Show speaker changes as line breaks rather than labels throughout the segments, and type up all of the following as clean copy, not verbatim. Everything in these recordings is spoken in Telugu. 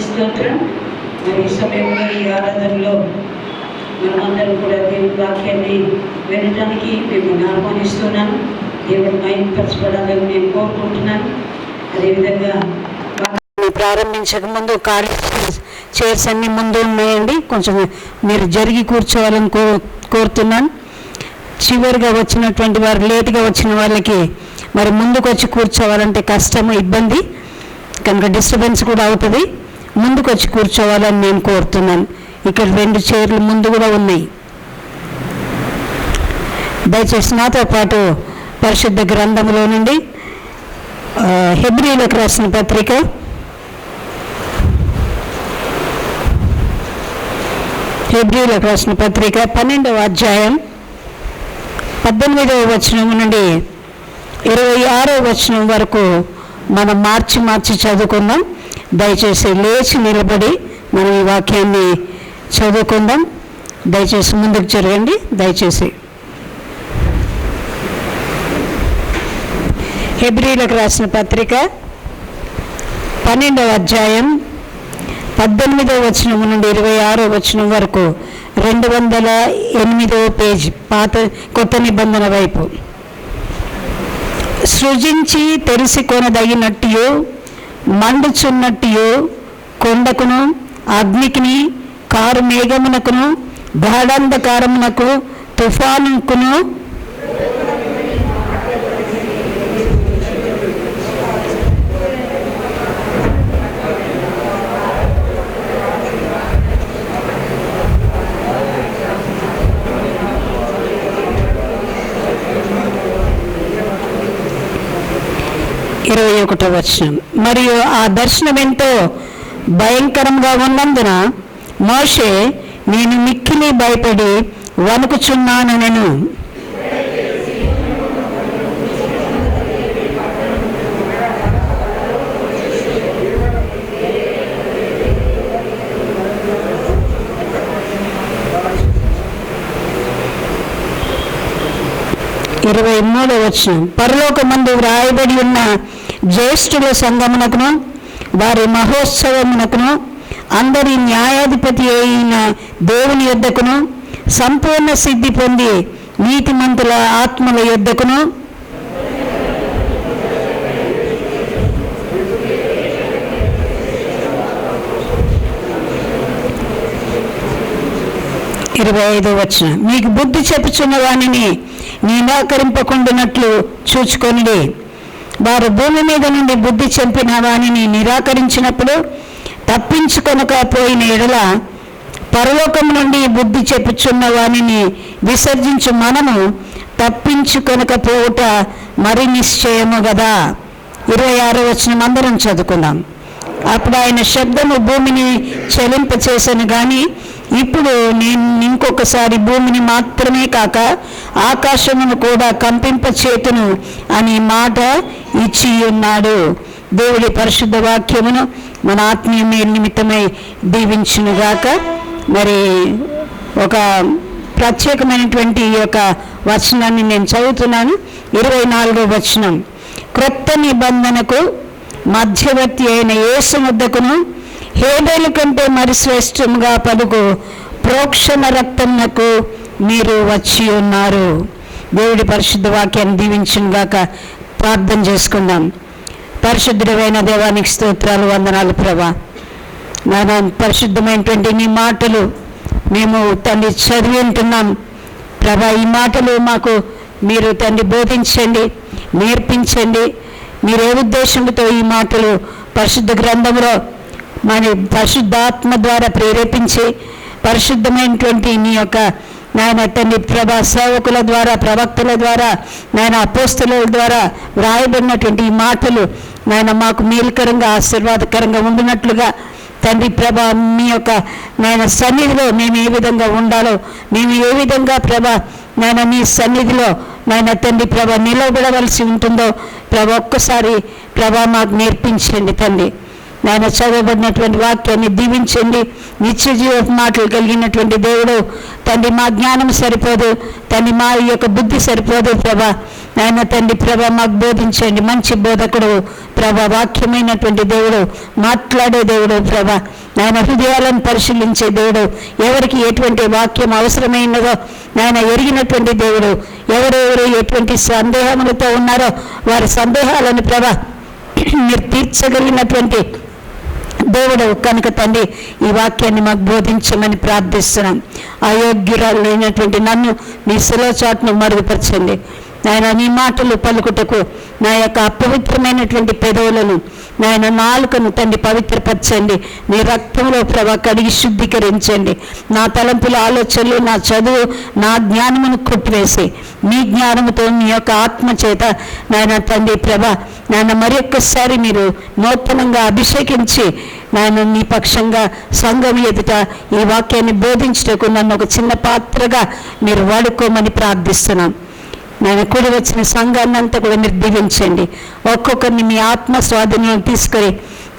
స్తోత్రం. మరి ఈ సమయంలో ఈ ఆరాధనలో మనమందరం కూడా దేవుని వాక్యాన్ని వినడానికి మిమ్మల్ని ఆహ్వానిస్తున్నాను. దేవుడు మైంపరచబడాలని నేను కోరుకుంటున్నాను. అదేవిధంగా ప్రారంభించక ముందు ఖాళీ చైర్స్ అన్ని ముందు ఉన్నాయండి, కొంచెం మీరు జరిగి కూర్చోవాలని కోరుతున్నాను. చివరిగా వచ్చినటువంటి వారు, లేటుగా వచ్చిన వాళ్ళకి మరి ముందుకు వచ్చి కూర్చోవాలంటే కష్టము, ఇబ్బంది కనుక డిస్టర్బెన్స్ కూడా అవుతుంది. ముందుకు వచ్చి కూర్చోవాలని నేను కోరుతున్నాను. ఇక్కడ 2 చైర్లు ముందు కూడా ఉన్నాయి. దయచేసి నాతో పాటు పరిశుద్ధ గ్రంథంలో నుండి హెబ్రీలకు రాసిన పత్రిక 12వ అధ్యాయం 18వ వచనం నుండి 26వ వచనం వరకు మనం మార్చి చదువుకుందాం. దయచేసి లేచి నిలబడి మనం ఈ వాక్యాన్ని చదువుకుందాం. దయచేసి ముందుకు జరగండి. దయచేసి హెబ్రీలకు రాసిన పత్రిక 12వ అధ్యాయం 18వ వచనం నుండి 26వ వచనం వరకు 208వ పేజీ, కొత్త నిబంధన వైపు. సృజించి తెలిసి కొనదగినట్టు మండుచున్నట్టు కొండకును అగ్నికిని కారు మేఘమునకును గాఢంధకారమునకు తుఫానుకును వచనం. మరియు ఆ దర్శనం ఎంతో భయంకరంగా ఉన్నందున మోషే, నేను మిక్కిలి భయపడి వణుకుచున్నాను. నేను 23వ వచనం. పరలోకమందు వ్రాయబడి ఉన్న జ్యేష్ఠుల సంగమునకును వారి మహోత్సవమునకును అందరి న్యాయాధిపతి అయిన దేవుని యొద్దకును సంపూర్ణ సిద్ధి పొంది నీతిమంతుల ఆత్మల యొద్దకును వచనం. మీకు బుద్ధి చెప్పుచున్న వానిని నిరాకరింపకుండానట్లు చూచుకొనిడి. వారు భూమి మీద నుండి బుద్ధి చెంపిన వానిని నిరాకరించినప్పుడు తప్పించుకొనకపోయిన ఎడల పరలోకం నుండి బుద్ధి చెప్పుచున్న వానిని విసర్జించు మనము తప్పించుకొనకపోవుట మరి నిశ్చయము కదా. 26వ వచనం అందరం చదువుకుందాం. అప్పుడు ఆయన శబ్దము భూమిని చలింపచేసను గాని ఇప్పుడు నేను ఇంకొకసారి భూమిని మాత్రమే కాక ఆకాశమును కూడా కంపింపచేతును అని మాట ఇచ్చి ఉన్నాడు. దేవుడి పరిశుద్ధ వాక్యమును మన ఆత్మీయ మేలు నిమిత్తమై దీవించునుగాక. మరి ఒక ప్రత్యేకమైనటువంటి ఈ యొక్క వచనాన్ని నేను చదువుతున్నాను. 24వ వచనం. క్రొత్త నిబంధనకు మధ్యవర్తి అయిన యేసు వద్దకును హేబేలు కంటే మరి శ్రేష్టంగా పలుకు ప్రోక్షణ రక్తమునకు మీరు వచ్చి ఉన్నారు. దేవుడి పరిశుద్ధ వాక్యాన్ని దీవించునుగాక. ప్రార్థన చేసుకుందాం. పరిశుద్ధుడైన దేవానికి స్తోత్రాలు, వందనాలు ప్రభా. నాన్న, పరిశుద్ధమైనటువంటి నీ మాటలు మేము తండ్రి చదివి ఉంటున్నాం ప్రభా. ఈ మాటలు మాకు మీరు తండ్రి బోధించండి, నేర్పించండి. మీరు ఏ ఉద్దేశంతో ఈ మాటలు పరిశుద్ధ గ్రంథంలో మన పరిశుద్ధాత్మ ద్వారా ప్రేరేపించి పరిశుద్ధమైనటువంటి నీ యొక్క నాయన తండ్రి ప్రభా సేవకుల ద్వారా, ప్రవక్తల ద్వారా, నాయన అపోస్తలుల ద్వారా వ్రాయబడినటువంటి ఈ మాటలు నాయన మాకు మేలుకరంగా ఆశీర్వాదకరంగా ఉండినట్లుగా తండ్రి ప్రభా మీ యొక్క నాయన సన్నిధిలో మేము ఏ విధంగా ఉండాలో, మేము ఏ విధంగా ప్రభా నాయన నీ సన్నిధిలో నాయన తండ్రి ప్రభా నిలబడవలసి ఉంటుందో ప్రభా ఒక్కసారి ప్రభా మాకు నేర్పించండి తండ్రి. నాయన చదవబడినటువంటి వాక్యాన్ని దీవించండి. నిత్య జీవ మాటలు కలిగినటువంటి దేవుడు తండ్రి, మా జ్ఞానం సరిపోదు తండ్రి, మా యొక్క బుద్ధి సరిపోదు ప్రభా. నాయన తండ్రి ప్రభ మాకు బోధించండి. మంచి బోధకుడు ప్రభ, వాక్యమైనటువంటి దేవుడు, మాట్లాడే దేవుడు ప్రభ, నాయన హృదయాలను పరిశీలించే దేవుడు, ఎవరికి ఎటువంటి వాక్యం అవసరమైనదో నాయన ఎరిగినటువంటి దేవుడు, ఎవరెవరు ఎటువంటి సందేహములతో ఉన్నారో వారి సందేహాలను ప్రభ మీరు తీర్చగలిగినటువంటి దేవుడు కనుక తండ్రి ఈ వాక్యాన్ని మాకు బోధించమని ప్రార్థిస్తున్నాం. అయోగ్యురాలు లేనటువంటి నన్ను మీ శిలువ చాటును మరుగుపరచండి నాయన. నీ మాటలు పలుకుటకు నా యొక్క అపవిత్రమైనటువంటి పెదవులను నాయన నాలుకను తండ్రి పవిత్రపరచండి. నీ రక్తంలో ప్రభ కడిగి శుద్ధీకరించండి. నా తలంపుల ఆలోచనలు, నా చదువు, నా జ్ఞానమును కొట్టివేసి మీ జ్ఞానముతో మీ యొక్క ఆత్మ చేత నాయన తండ్రి ప్రభ నాయన మరి ఒక్కసారి మీరు నూతనంగా అభిషేకించి నాయన నీ పక్షంగా సంఘం ఎదుట ఈ వాక్యాన్ని బోధించుటకు నన్ను ఒక చిన్న పాత్రగా మీరు వాడుకోమని ప్రార్థిస్తున్నాం. నేను కూడి వచ్చిన సంఘాన్ని అంతా కూడా మీరు దీవించండి. ఒక్కొక్కరిని మీ ఆత్మ స్వాధీనంలో తీసుకొని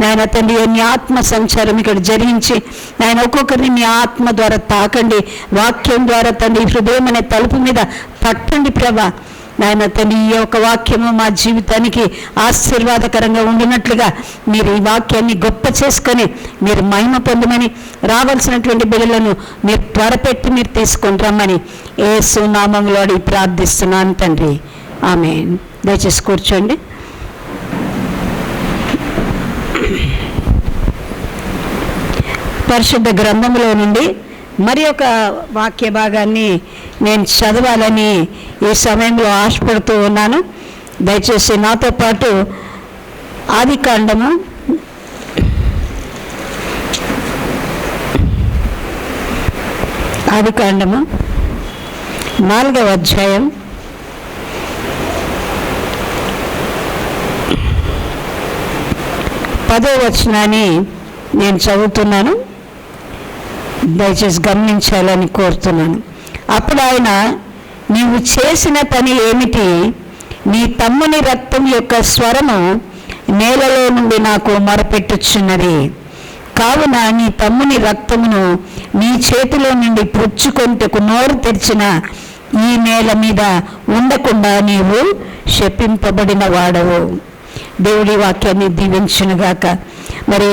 నాయన తండ్రి నీ ఆత్మ సంచారం ఇక్కడ జరిగించి నాయన ఒక్కొక్కరిని మీ ఆత్మ ద్వారా తాకండి. వాక్యం ద్వారా తండ్రి హృదయం అనే తలుపు మీద తట్టండి ప్రభా. నాయన తండ్రి ఈ యొక్క వాక్యము మా జీవితానికి ఆశీర్వాదకరంగా ఉండినట్లుగా మీరు ఈ వాక్యాన్ని గొప్ప చేసుకొని మీరు మహిమ పొందమని, రావాల్సినటువంటి బిడ్డలను మీరు త్వరపెట్టి మీరు తీసుకొని రమ్మని యేసు నామములో అడిగి ప్రార్థిస్తున్నాను తండ్రి, ఆమేన్. దయచేసి కూర్చోండి. పరిశుద్ధ గ్రంథంలో నుండి మరి ఒక వాక్య భాగాన్ని నేను చదవాలని ఈ సమయంలో ఆశపడుతూ ఉన్నాను. దయచేసి నాతో పాటు ఆదికాండము 4వ అధ్యాయం 10వ వచనాన్ని నేను చదువుతున్నాను. దయచేసి గమనించాలని కోరుతున్నాను. అప్పుడు ఆయన, నీవు చేసిన పని ఏమిటి? నీ తమ్ముని రక్తం యొక్క స్వరము నేలలో నుండి నాకు మొరపెట్టుచున్నది. కావున నీ తమ్ముని రక్తమును నీ చేతిలో నుండి పుచ్చుకొంటకు నోరు తెరిచిన ఈ నేల మీద ఉండకుండా నీవు శపింపబడిన వాడవు. దేవుడి వాక్యాన్ని దీవించునుగాక. మరి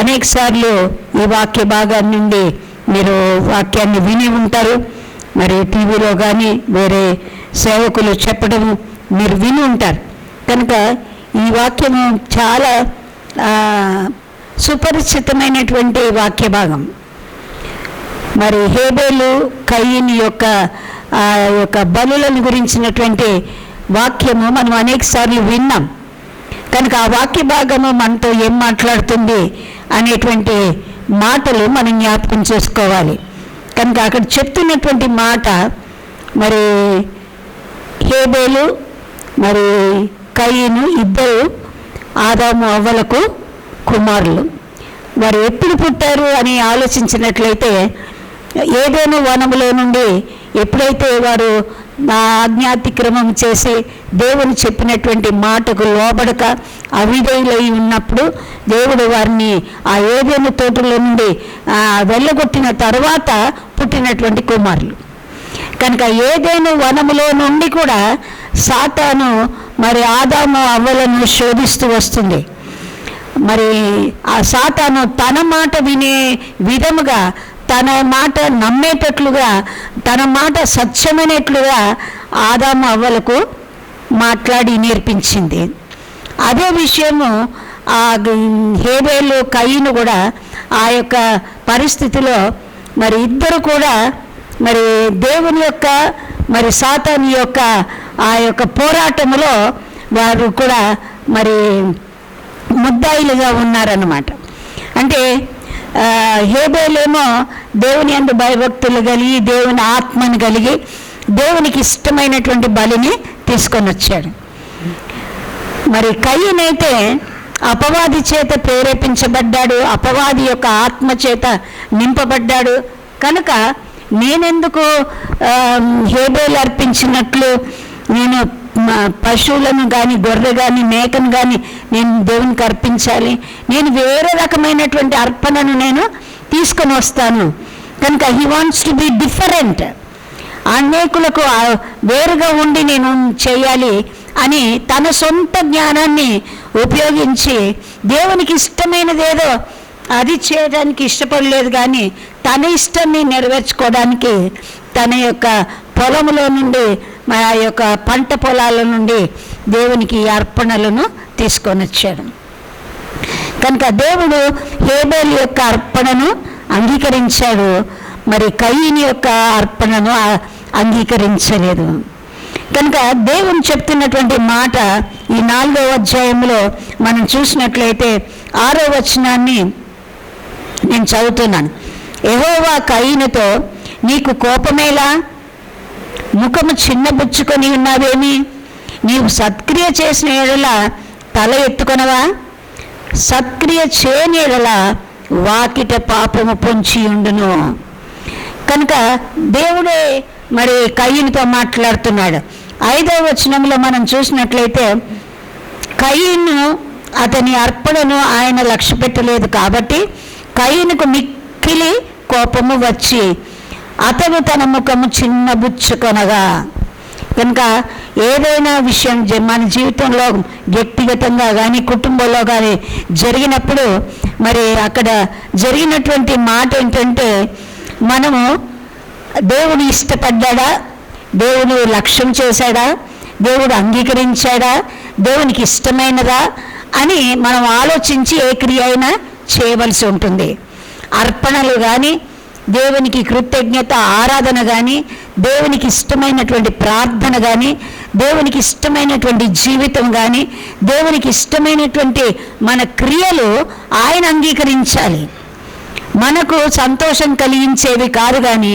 అనేక సార్లు ఈ వాక్య భాగాన్ని నుండి మీరు వాక్యాన్ని విని ఉంటారు. మరి టీవీలో కానీ వేరే సేవకులు చెప్పడం మీరు విని ఉంటారు. కనుక ఈ వాక్యము చాలా సుపరిచితమైనటువంటి వాక్య భాగం. మరి హేబేలు కయీను యొక్క బలులను గురించినటువంటి వాక్యము మనం అనేక సార్లు విన్నాం. కనుక ఆ వాక్య భాగము మనతో ఏం మాట్లాడుతుంది అనేటువంటి మాటలు మనం జ్ఞాపకం చేసుకోవాలి. కనుక అక్కడ చెప్తున్నటువంటి మాట, మరి హేబేలు మరి కయీను ఇద్దరు ఆదాము అవ్వలకు కుమారులు. వారు ఎప్పుడు పుట్టారు అని ఆలోచించినట్లయితే ఏదైనా వనములో నుండి ఎప్పుడైతే వారు ఆజ్ఞాతిక్రమం చేసి దేవుని చెప్పినటువంటి మాటకు లోబడక అవిధేయులై ఉన్నప్పుడు దేవుడు వారిని ఆ ఏదైనా తోటలో నుండి వెళ్ళగొట్టిన తర్వాత పుట్టినటువంటి కుమారులు. కనుక ఏదైనా వనములో నుండి కూడా సాతాను మరి ఆదాము అవ్వలను శోధిస్తూ వస్తుంది. మరి ఆ సాతాను తన మాట వినే విధముగా, తన మాట నమ్మేటట్లుగా, తన మాట సత్యమైనట్లుగా ఆదాము అవ్వలకు మాట్లాడి నేర్పించింది. అదే విషయము ఆ హేబేలు కయీను కూడా ఆ యొక్క పరిస్థితిలో మరి ఇద్దరు కూడా మరి దేవుని యొక్క మరి సాతాను యొక్క ఆ యొక్క పోరాటములో వారు కూడా మరి ముద్దాయిలుగా ఉన్నారన్నమాట. అంటే హేబేలేమో దేవుని యందు భయభక్తులు కలిగి, దేవుని ఆత్మను కలిగి, దేవునికి ఇష్టమైనటువంటి బలిని తీసుకొని వచ్చాడు. మరి కయీనైతే అపవాది చేత ప్రేరేపించబడ్డాడు, అపవాది యొక్క ఆత్మ చేత నింపబడ్డాడు. కనుక నేనెందుకు హేబేలు అర్పించినట్లు నేను పశువులను కానీ, గొర్రె కానీ, మేకను కానీ నేను దేవునికి అర్పించాలి? నేను వేరే రకమైనటువంటి అర్పణను నేను తీసుకొని వస్తాను. కనుక he wants to be different. అనేకులకు వేరుగా ఉండి నేను చేయాలి అని తన సొంత జ్ఞానాన్ని ఉపయోగించి దేవునికి ఇష్టమైనదేదో అది చేయడానికి ఇష్టపడలేదు, కానీ తన ఇష్టాన్ని నెరవేర్చుకోవడానికి తన యొక్క పొలంలో నుండి ఆ యొక్క పంట పొలాల నుండి దేవునికి అర్పణలను తీసుకొని వచ్చాడు. కనుక దేవుడు హేబేలు యొక్క అర్పణను అంగీకరించాడు, మరి కయీను యొక్క అర్పణను అంగీకరించలేదు. కనుక దేవుని చెప్తున్నటువంటి మాట ఈ 4వ అధ్యాయంలో మనం చూసినట్లయితే 6వ వచనాన్ని నేను చదువుతున్నాను. యెహోవా కయీనుతో, నీకు కోపమేలా? ముఖము చిన్నబుచ్చుకొని ఉన్నావేమి? నీవు సత్క్రియ చేసిన ఎడల తల ఎత్తుకొనవా? సత్క్రియ చేయని ఎడల వాకిట పాపము పొంచి ఉండును. కనుక దేవుడే మరి కయీనుతో మాట్లాడుతున్నాడు. 5వ వచనంలో మనం చూసినట్లయితే కయీను అతని అర్పణను ఆయన లక్ష్య పెట్టలేదు కాబట్టి కయీనుకు మిక్కిలి కోపము వచ్చి అతను తన ముఖము చిన్నబుచ్చుకొనగా. కనుక ఏదైనా విషయం మన జీవితంలో వ్యక్తిగతంగా కానీ కుటుంబంలో కానీ జరిగినప్పుడు మరి అక్కడ జరిగినటువంటి మాట ఏంటంటే, మనము దేవుడు ఇష్టపడ్డా, దేవుడు లక్ష్యం చేశాడా, దేవుడు అంగీకరించాడా, దేవునికి ఇష్టమైనదా అని మనం ఆలోచించి ఏ క్రియ అయినా చేయవలసి ఉంటుంది. అర్పణలు కానీ, దేవునికి కృతజ్ఞత ఆరాధన కానీ, దేవునికి ఇష్టమైనటువంటి ప్రార్థన కానీ, దేవునికి ఇష్టమైనటువంటి జీవితం కానీ, దేవునికి ఇష్టమైనటువంటి మన క్రియలు ఆయన అంగీకరించాలి. మనకు సంతోషం కలిగించేవి కాదు, కానీ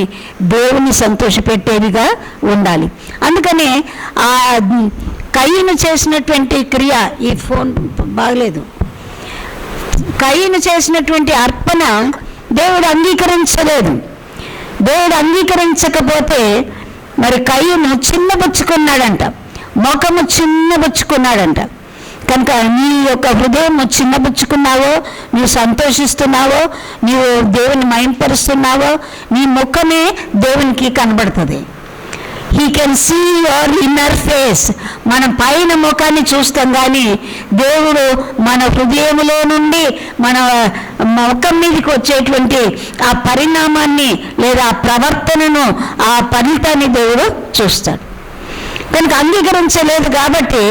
దేవుని సంతోషపెట్టేవిగా ఉండాలి. అందుకనే ఆ కయీను చేసినటువంటి క్రియ, ఈ ఫోన్ బాగలేదు, కయీను చేసినటువంటి అర్పణ దేవుడు అంగీకరించలేదు. దేవుడు అంగీకరించకపోతే మరి కయీను చిన్నబుచ్చుకున్నాడంట, ముఖము చిన్నబుచ్చుకున్నాడంట. కనుక నీ యొక్క హృదయం చిన్నబుచ్చుకున్నావో, నీవు సంతోషిస్తున్నావో, నీవు దేవుని మహింపరుస్తున్నావో, నీ ముఖమే దేవునికి కనబడుతుంది. He can see your inner face. మనం పైన ముఖాన్ని చూస్తాం, కానీ దేవుడు మన హృదయంలో నుండి మన ముఖం మీదకి వచ్చేటువంటి ఆ పరిణామాన్ని లేదా ఆ ప్రవర్తనను, ఆ ఫలితాన్ని దేవుడు చూస్తాడు. కనుక అంగీకరించలేదు కాబట్టి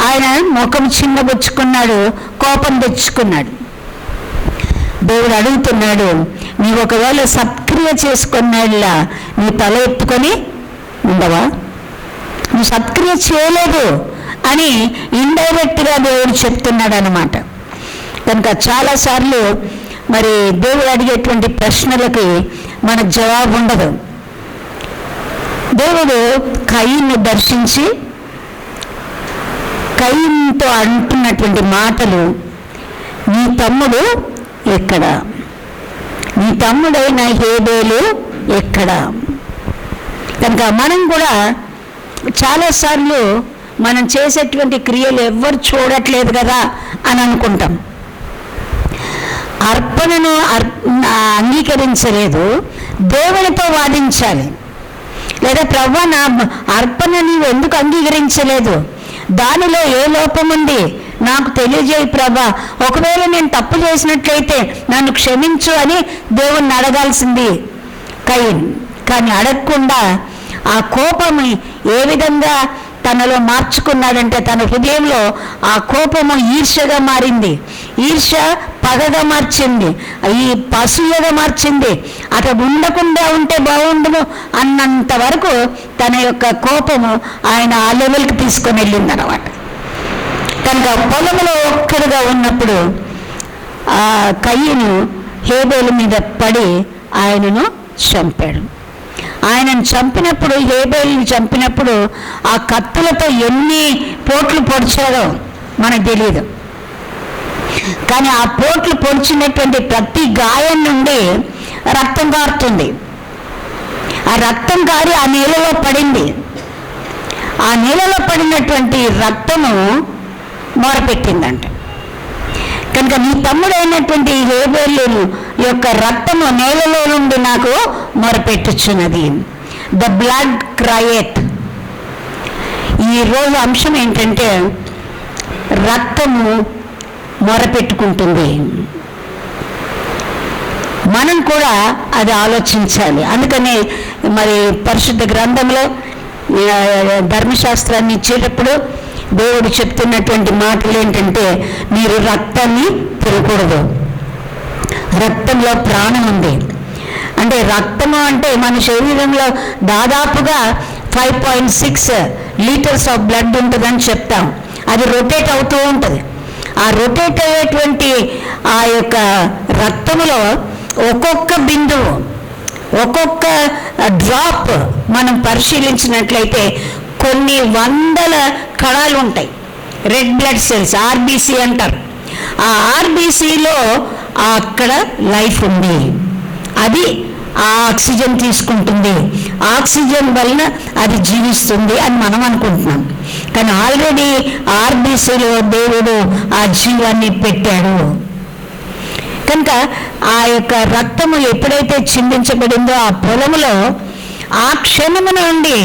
ఆయన ముఖం చిన్నబుచ్చుకున్నాడు, కోపం తెచ్చుకున్నాడు. దేవుడు అడుగుతున్నాడు, నీవు ఒకవేళ సత్క్రియ చేసుకున్నాళ్ళ నీ తల ఎత్తుకొని ఉండవా? నువ్వు సత్క్రియ చేయలేదు అని ఇండైరెక్ట్గా దేవుడు చెప్తున్నాడు అన్నమాట. కనుక చాలాసార్లు మరి దేవుడు అడిగేటువంటి ప్రశ్నలకి మనకు జవాబు ఉండదు. దేవుడు కయీను దర్శించి కయీనుతో అంటున్నటువంటి మాటలు, నీ తమ్ముడు ఎక్కడ? నీ తమ్ముడైన హేబేలు ఎక్కడ? కనుక మనం కూడా చాలాసార్లు మనం చేసేటువంటి క్రియలు ఎవ్వరు చూడట్లేదు కదా అని అనుకుంటాం. అర్పణను అంగీకరించలేదు, దేవునితో వాదించాలి. లేదా ప్రభువా, నా అర్పణ నీవు ఎందుకు అంగీకరించలేదు? దానిలో ఏ లోపం ఉంది నాకు తెలియజేయి ప్రభా, ఒకవేళ నేను తప్పు చేసినట్లయితే నన్ను క్షమించు అని దేవుణ్ణి అడగాల్సింది కయీను. కానీ అడగకుండా ఆ కోపం ఏ విధంగా తనలో మార్చుకున్నాడంటే, తన హృదయంలో ఆ కోపము ఈర్ష్యగా మారింది, ఈర్ష్య పగగా మార్చింది, ఈ పశువుగా మార్చింది. అతడు ఉండకుండా ఉంటే బాగుండును అన్నంత వరకు తన యొక్క కోపము ఆయన ఆ లెవెల్కి తీసుకొని వెళ్ళింది అన్నమాట. కనుక పొలంలో ఒక్కడుగా ఉన్నప్పుడు ఆ కయీను హేబేలు మీద పడి ఆయనను చంపాడు. ఆయనను చంపినప్పుడు, హేబేలుని చంపినప్పుడు ఆ కత్తులతో ఎన్ని పోట్లు పొడిచారో మనకు తెలియదు. కానీ ఆ పోట్లు పొడిచినటువంటి ప్రతి గాయం నుండి రక్తం కారుతుంది. ఆ రక్తం కారి ఆ నీళ్ళలో పడింది. ఆ నీళ్ళలో పడినటువంటి రక్తము మొరపెట్టిందంట. కనుక నీ తమ్ముడైనటువంటి హేబేలు యొక్క రక్తము నేలలో నుండి నాకు మొరపెట్టుచున్నది. The blood క్రయెత్. ఈరోజు అంశం ఏంటంటే రక్తము మొరపెట్టుకుంటుంది. మనం కూడా అది ఆలోచించాలి. అందుకని మరి పరిశుద్ధ గ్రంథంలో ధర్మశాస్త్రాన్ని ఇచ్చేటప్పుడు దేవుడు చెప్తున్నటువంటి మాటలు ఏంటంటే, మీరు రక్తాన్ని తినకూడదు, రక్తంలో ప్రాణం ఉంది. అంటే రక్తము అంటే మన శరీరంలో దాదాపుగా 5.6 లీటర్స్ ఆఫ్ బ్లడ్ ఉంటుందని చెప్తాం. అది రొటేట్ అవుతూ ఉంటుంది. ఆ రొటేట్ అయ్యేటువంటి ఆ యొక్క రక్తములో ఒక్కొక్క బిందువు, ఒక్కొక్క డ్రాప్ మనం పరిశీలించినట్లయితే కొన్ని వందల కణాలు ఉంటాయి. రెడ్ బ్లడ్ సెల్స్, ఆర్బీసీ అంటారు. ఆ ఆర్బీసీలో అక్కడ లైఫ్ ఉంది. అది ఆ ఆక్సిజన్ తీసుకుంటుంది, ఆక్సిజన్ వలన అది జీవిస్తుంది అని మనం అనుకుంటున్నాం. కానీ ఆల్రెడీ ఆర్బీసీలో దేవుడు ఆ జీవాన్ని పెట్టాడు. కనుక ఆ యొక్క రక్తము ఎప్పుడైతే చిందించబడిందో ఆ పొలములో, ఆ క్షణము నుండి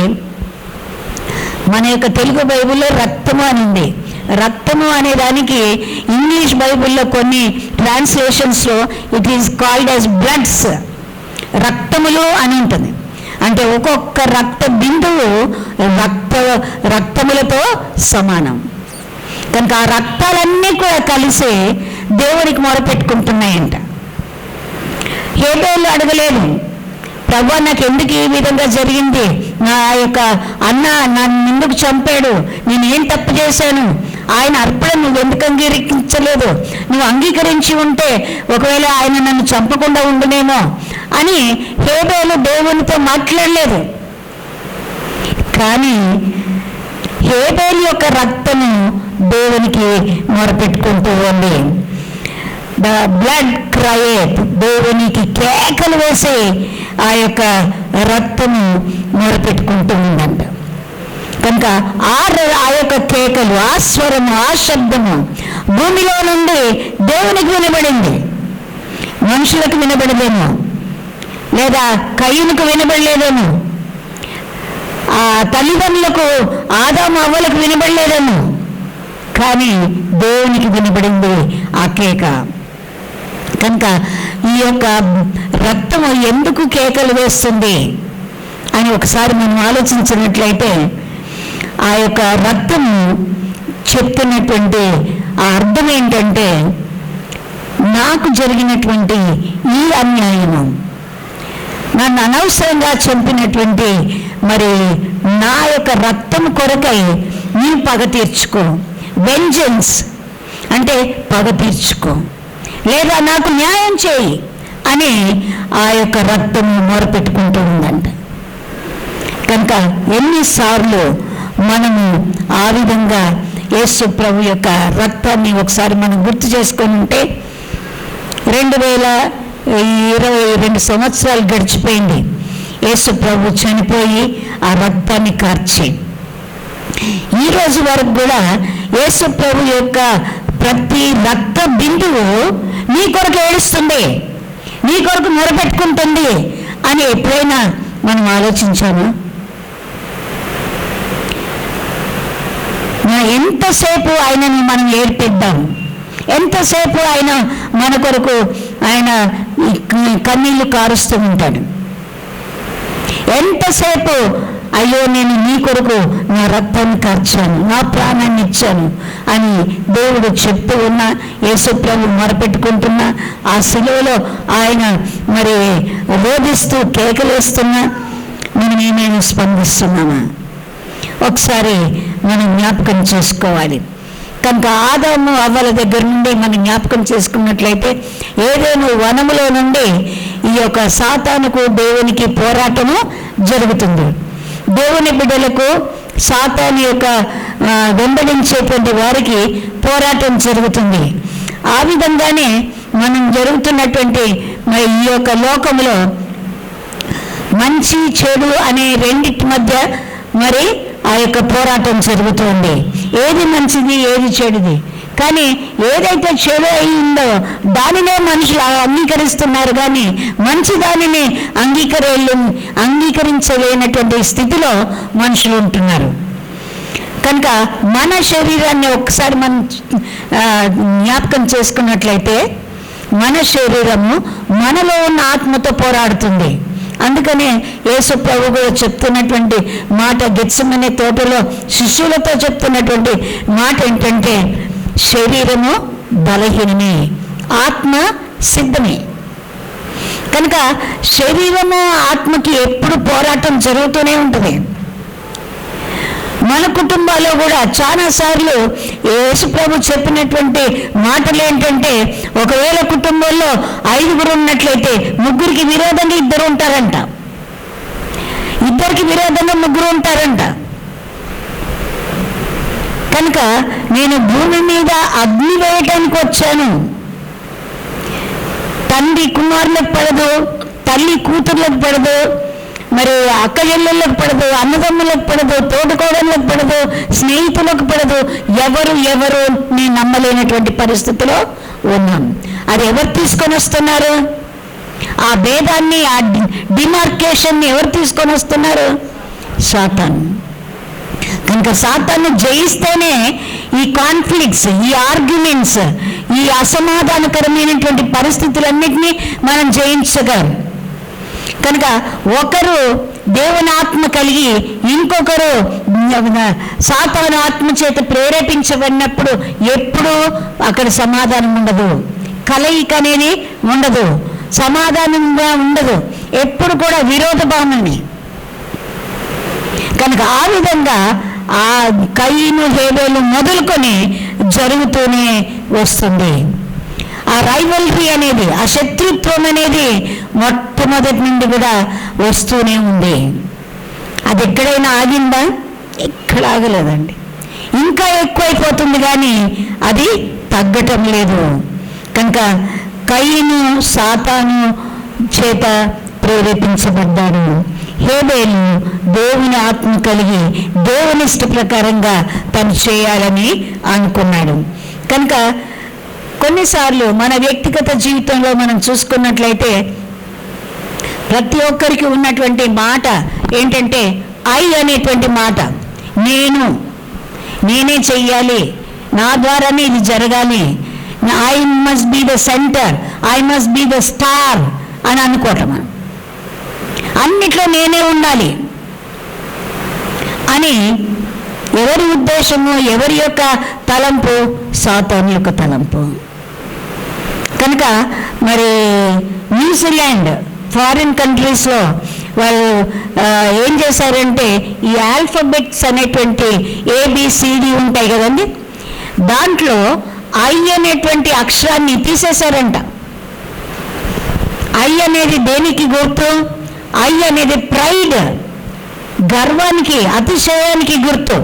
మన యొక్క తెలుగు బైబిల్లో రక్తము అని ఉంది. రక్తము అనే దానికి ఇంగ్లీష్ బైబిల్లో కొన్ని ట్రాన్స్లేషన్స్లో it is called as bloods, రక్తములు అని ఉంటుంది. అంటే ఒక్కొక్క రక్త బిందువు రక్తములతో సమానం. కనుక ఆ రక్తాలన్నీ కూడా కలిసి దేవునికి మొరపెట్టుకుంటున్నాయంట. హేబేలు అడగలేదు, ప్రభువా నాకు ఎందుకు ఈ విధంగా జరిగింది, నా యొక్క అన్న నన్ను ఎందుకు చంపాడు, నేనేం తప్పు చేశాను, ఆయన అర్పణ నువ్వు ఎందుకు అంగీకరించలేదు, నువ్వు అంగీకరించి ఉంటే ఒకవేళ ఆయన నన్ను చంపకుండా ఉండునేమో అని హేబేలు దేవునితో మాట్లాడలేదు. కానీ హేబేలు యొక్క రక్తము దేవునికి మొరపెట్టుకుంటూ ఉంది. ద బ్లడ్ క్రయెత్, దేవునికి కేకలు వేసి ఆ యొక్క రక్తము మొరపెట్టుకుంటూ ఉందంట. కనుక ఆ యొక్క కేకలు, ఆ స్వరము, ఆ శబ్దము భూమిలో నుండి దేవునికి వినబడింది. మనుషులకు వినబడలేము, లేదా కయ్యూనుకు వినబడలేదేమో, ఆ తల్లిదండ్రులకు ఆదాము అవ్వలకు వినబడలేదేమో, కానీ దేవునికి వినబడింది ఆ కేక. కనుక ఈ యొక్క రక్తము ఎందుకు కేకలు వేస్తుంది అని ఒకసారి మనం ఆలోచించినట్లయితే, ఆ యొక్క రక్తము చెప్తున్నటువంటి ఆ అర్థం ఏంటంటే, నాకు జరిగినటువంటి ఈ అన్యాయము, నన్ను అనవసరంగా చంపినటువంటి మరి నా యొక్క రక్తం కొరకై నీ పగ తీర్చుకో, వెంజెన్స్ అంటే పగ తీర్చుకో, లేదా నాకు న్యాయం చేయి అని ఆ యొక్క రక్తము మొరపెట్టుకుంటూ ఉందంట. కనుక ఎన్నిసార్లు మనము ఆ విధంగా యేసు ప్రభు యొక్క రక్తాన్ని ఒకసారి మనం గుర్తు చేసుకొని ఉంటే, 2022 సంవత్సరాలు గడిచిపోయింది యేసు ప్రభు చనిపోయి ఆ రక్తాన్ని కార్చి. ఈరోజు వరకు కూడా యేసు ప్రభు యొక్క ప్రతి రక్త బిందువు నీ కొరకు ఏడుస్తుంది, నీ కొరకు మొరపెట్టుకుంటుంది అని ఎప్పుడైనా మనం ఆలోచించామా? ఎంతసేపు ఆయనని మనం ఏడ్పిద్దాం, ఎంతసేపు ఆయన మన కొరకు ఆయన కన్నీళ్లు కారుస్తూ ఉంటాడు. ఎంతసేపు అయ్యో నేను నీ కొరకు నా రక్తాన్ని కార్చాను, నా ప్రాణాన్ని ఇచ్చాను అని దేవుడు చెప్తూ ఉన్నా, యేసు ప్రభు మొరపెట్టుకుంటున్నా, ఆ శిలువలో ఆయన మరి రోధిస్తూ కేకలేస్తున్నా మనం ఏమేమి స్పందిస్తున్నామా ఒకసారి మనం జ్ఞాపకం చేసుకోవాలి. కనుక ఆదాము అవ్వల దగ్గర నుండి మనం జ్ఞాపకం చేసుకున్నట్లయితే, ఏదేను వనములో నుండి ఈ యొక్క సాతానుకు దేవునికి పోరాటము జరుగుతుంది. దేవుని బిడ్డలకు సాతాను యొక్క వెంబడించేటువంటి వారికి పోరాటం జరుగుతుంది. ఆ విధంగానే మనం జరుగుతున్నటువంటి ఈ యొక్క లోకంలో మంచి చెడు అనే రెండింటి మధ్య మరి ఆ యొక్క పోరాటం జరుగుతుంది. ఏది మంచిది, ఏది చెడుది? కానీ ఏదైతే చెడు అయిందో దానినే మనుషులు అంగీకరిస్తున్నారు, కానీ మంచి దానిని అంగీకరించలేనటువంటి స్థితిలో మనుషులు ఉంటున్నారు. కనుక మన శరీరాన్ని ఒక్కసారి మనం జ్ఞాపకం చేసుకున్నట్లయితే మన శరీరము మనలో ఉన్న ఆత్మతో పోరాడుతుంది. అందుకనే యేసు ప్రభు కూడా చెప్తున్నటువంటి మాట, గెత్సెమనే తోటలో శిష్యులతో చెప్తున్నటువంటి మాట ఏంటంటే, శరీరము బలహీనమే, ఆత్మ సిద్ధమే. కనుక శరీరము ఆత్మకి ఎప్పుడు పోరాటం జరుగుతూనే ఉంటుంది. మన కుటుంబాల్లో కూడా చాలాసార్లు యేసు ప్రభు చెప్పినటువంటి మాటలు ఏంటంటే, ఒకవేళ కుటుంబంలో 5 ఉన్నట్లయితే 3కి విరోధంగా 2 ఉంటారంట, 2కి విరోధంగా 3 ఉంటారంట. కనుక నేను భూమి మీద అగ్ని వేయటానికి వచ్చాను. తండ్రి కుమారులకు పడదు, తల్లి కూతుర్లకు పడదు, మరి అక్క చెల్లెళ్ళకు పడదు, అన్నదమ్ములకు పడదు, తోడుకోడళ్ళకు పడదు, స్నేహితులకు పడదు. ఎవరు నేను నమ్మలేనటువంటి పరిస్థితిలో ఉన్నాం. అది ఎవరు తీసుకొని వస్తున్నారు? ఆ భేదాన్ని, ఆ డిమార్కేషన్ని ఎవరు తీసుకొని వస్తున్నారు? సాతాను. కనుక సాతాను జయిస్తేనే ఈ కాన్ఫ్లిక్ట్స్, ఈ ఆర్గ్యుమెంట్స్, ఈ అసమాధానకరమైనటువంటి పరిస్థితులన్నింటినీ మనం జయించగలం. కనుక ఒకరు దేవుని ఆత్మ కలిగి ఇంకొకరు సాతాను ఆత్మ చేత ప్రేరేపించబడినప్పుడు ఎప్పుడు అక్కడ సమాధానం ఉండదు, కలయిక అనేది ఉండదు, సమాధానంగా ఉండదు, ఎప్పుడు కూడా విరోధ భావమే. కనుక ఆ విధంగా ఆ కయీను హేబేలు మొదలుకొని జరుగుతూనే వస్తుంది. ఆ రైవల్రీ అనేది, ఆ శత్రుత్వం అనేది మొట్టమొదటి నుండి కూడా వస్తూనే ఉంది. అది ఎక్కడైనా ఆగిందా? ఎక్కడ ఆగలేదండి. ఇంకా ఎక్కువైపోతుంది, కానీ అది తగ్గటం లేదు. కనుక కయీను సాతాను చేత ప్రేరేపించబడ్డాడు, హేబేలు దేవుని ఆత్మ కలిగి దేవుని ఇష్ట ప్రకారంగా తను చేయాలని అనుకున్నాడు. కనుక కొన్నిసార్లు మన వ్యక్తిగత జీవితంలో మనం చూసుకున్నట్లయితే ప్రతి ఒక్కరికి ఉన్నటువంటి మాట ఏంటంటే ఐ అనేటువంటి మాట. నేనే చెయ్యాలి, నా ద్వారానే ఇది జరగాలి, I must be the centre, I must be the star అని అనుకోవటం. అన్నిట్లో నేనే ఉండాలి అని ఎవరి ఉద్దేశము, ఎవరి యొక్క తలంపు? సాతాను యొక్క తలంపు. కనుక మరి న్యూజిలాండ్, ఫారిన్ కంట్రీస్లో వాళ్ళు ఏం చేశారంటే, ఈ ఆల్ఫాబెట్స్ అనేటువంటి ఏబిసిడి ఉంటాయి కదండి, దాంట్లో ఐ అనేటువంటి అక్షరాన్ని తీసేశారంట. ఐ అనేది దేనికి గుర్తు? ఐ అనేది ప్రైడ్, గర్వానికి, అతిశయానికి గుర్తు.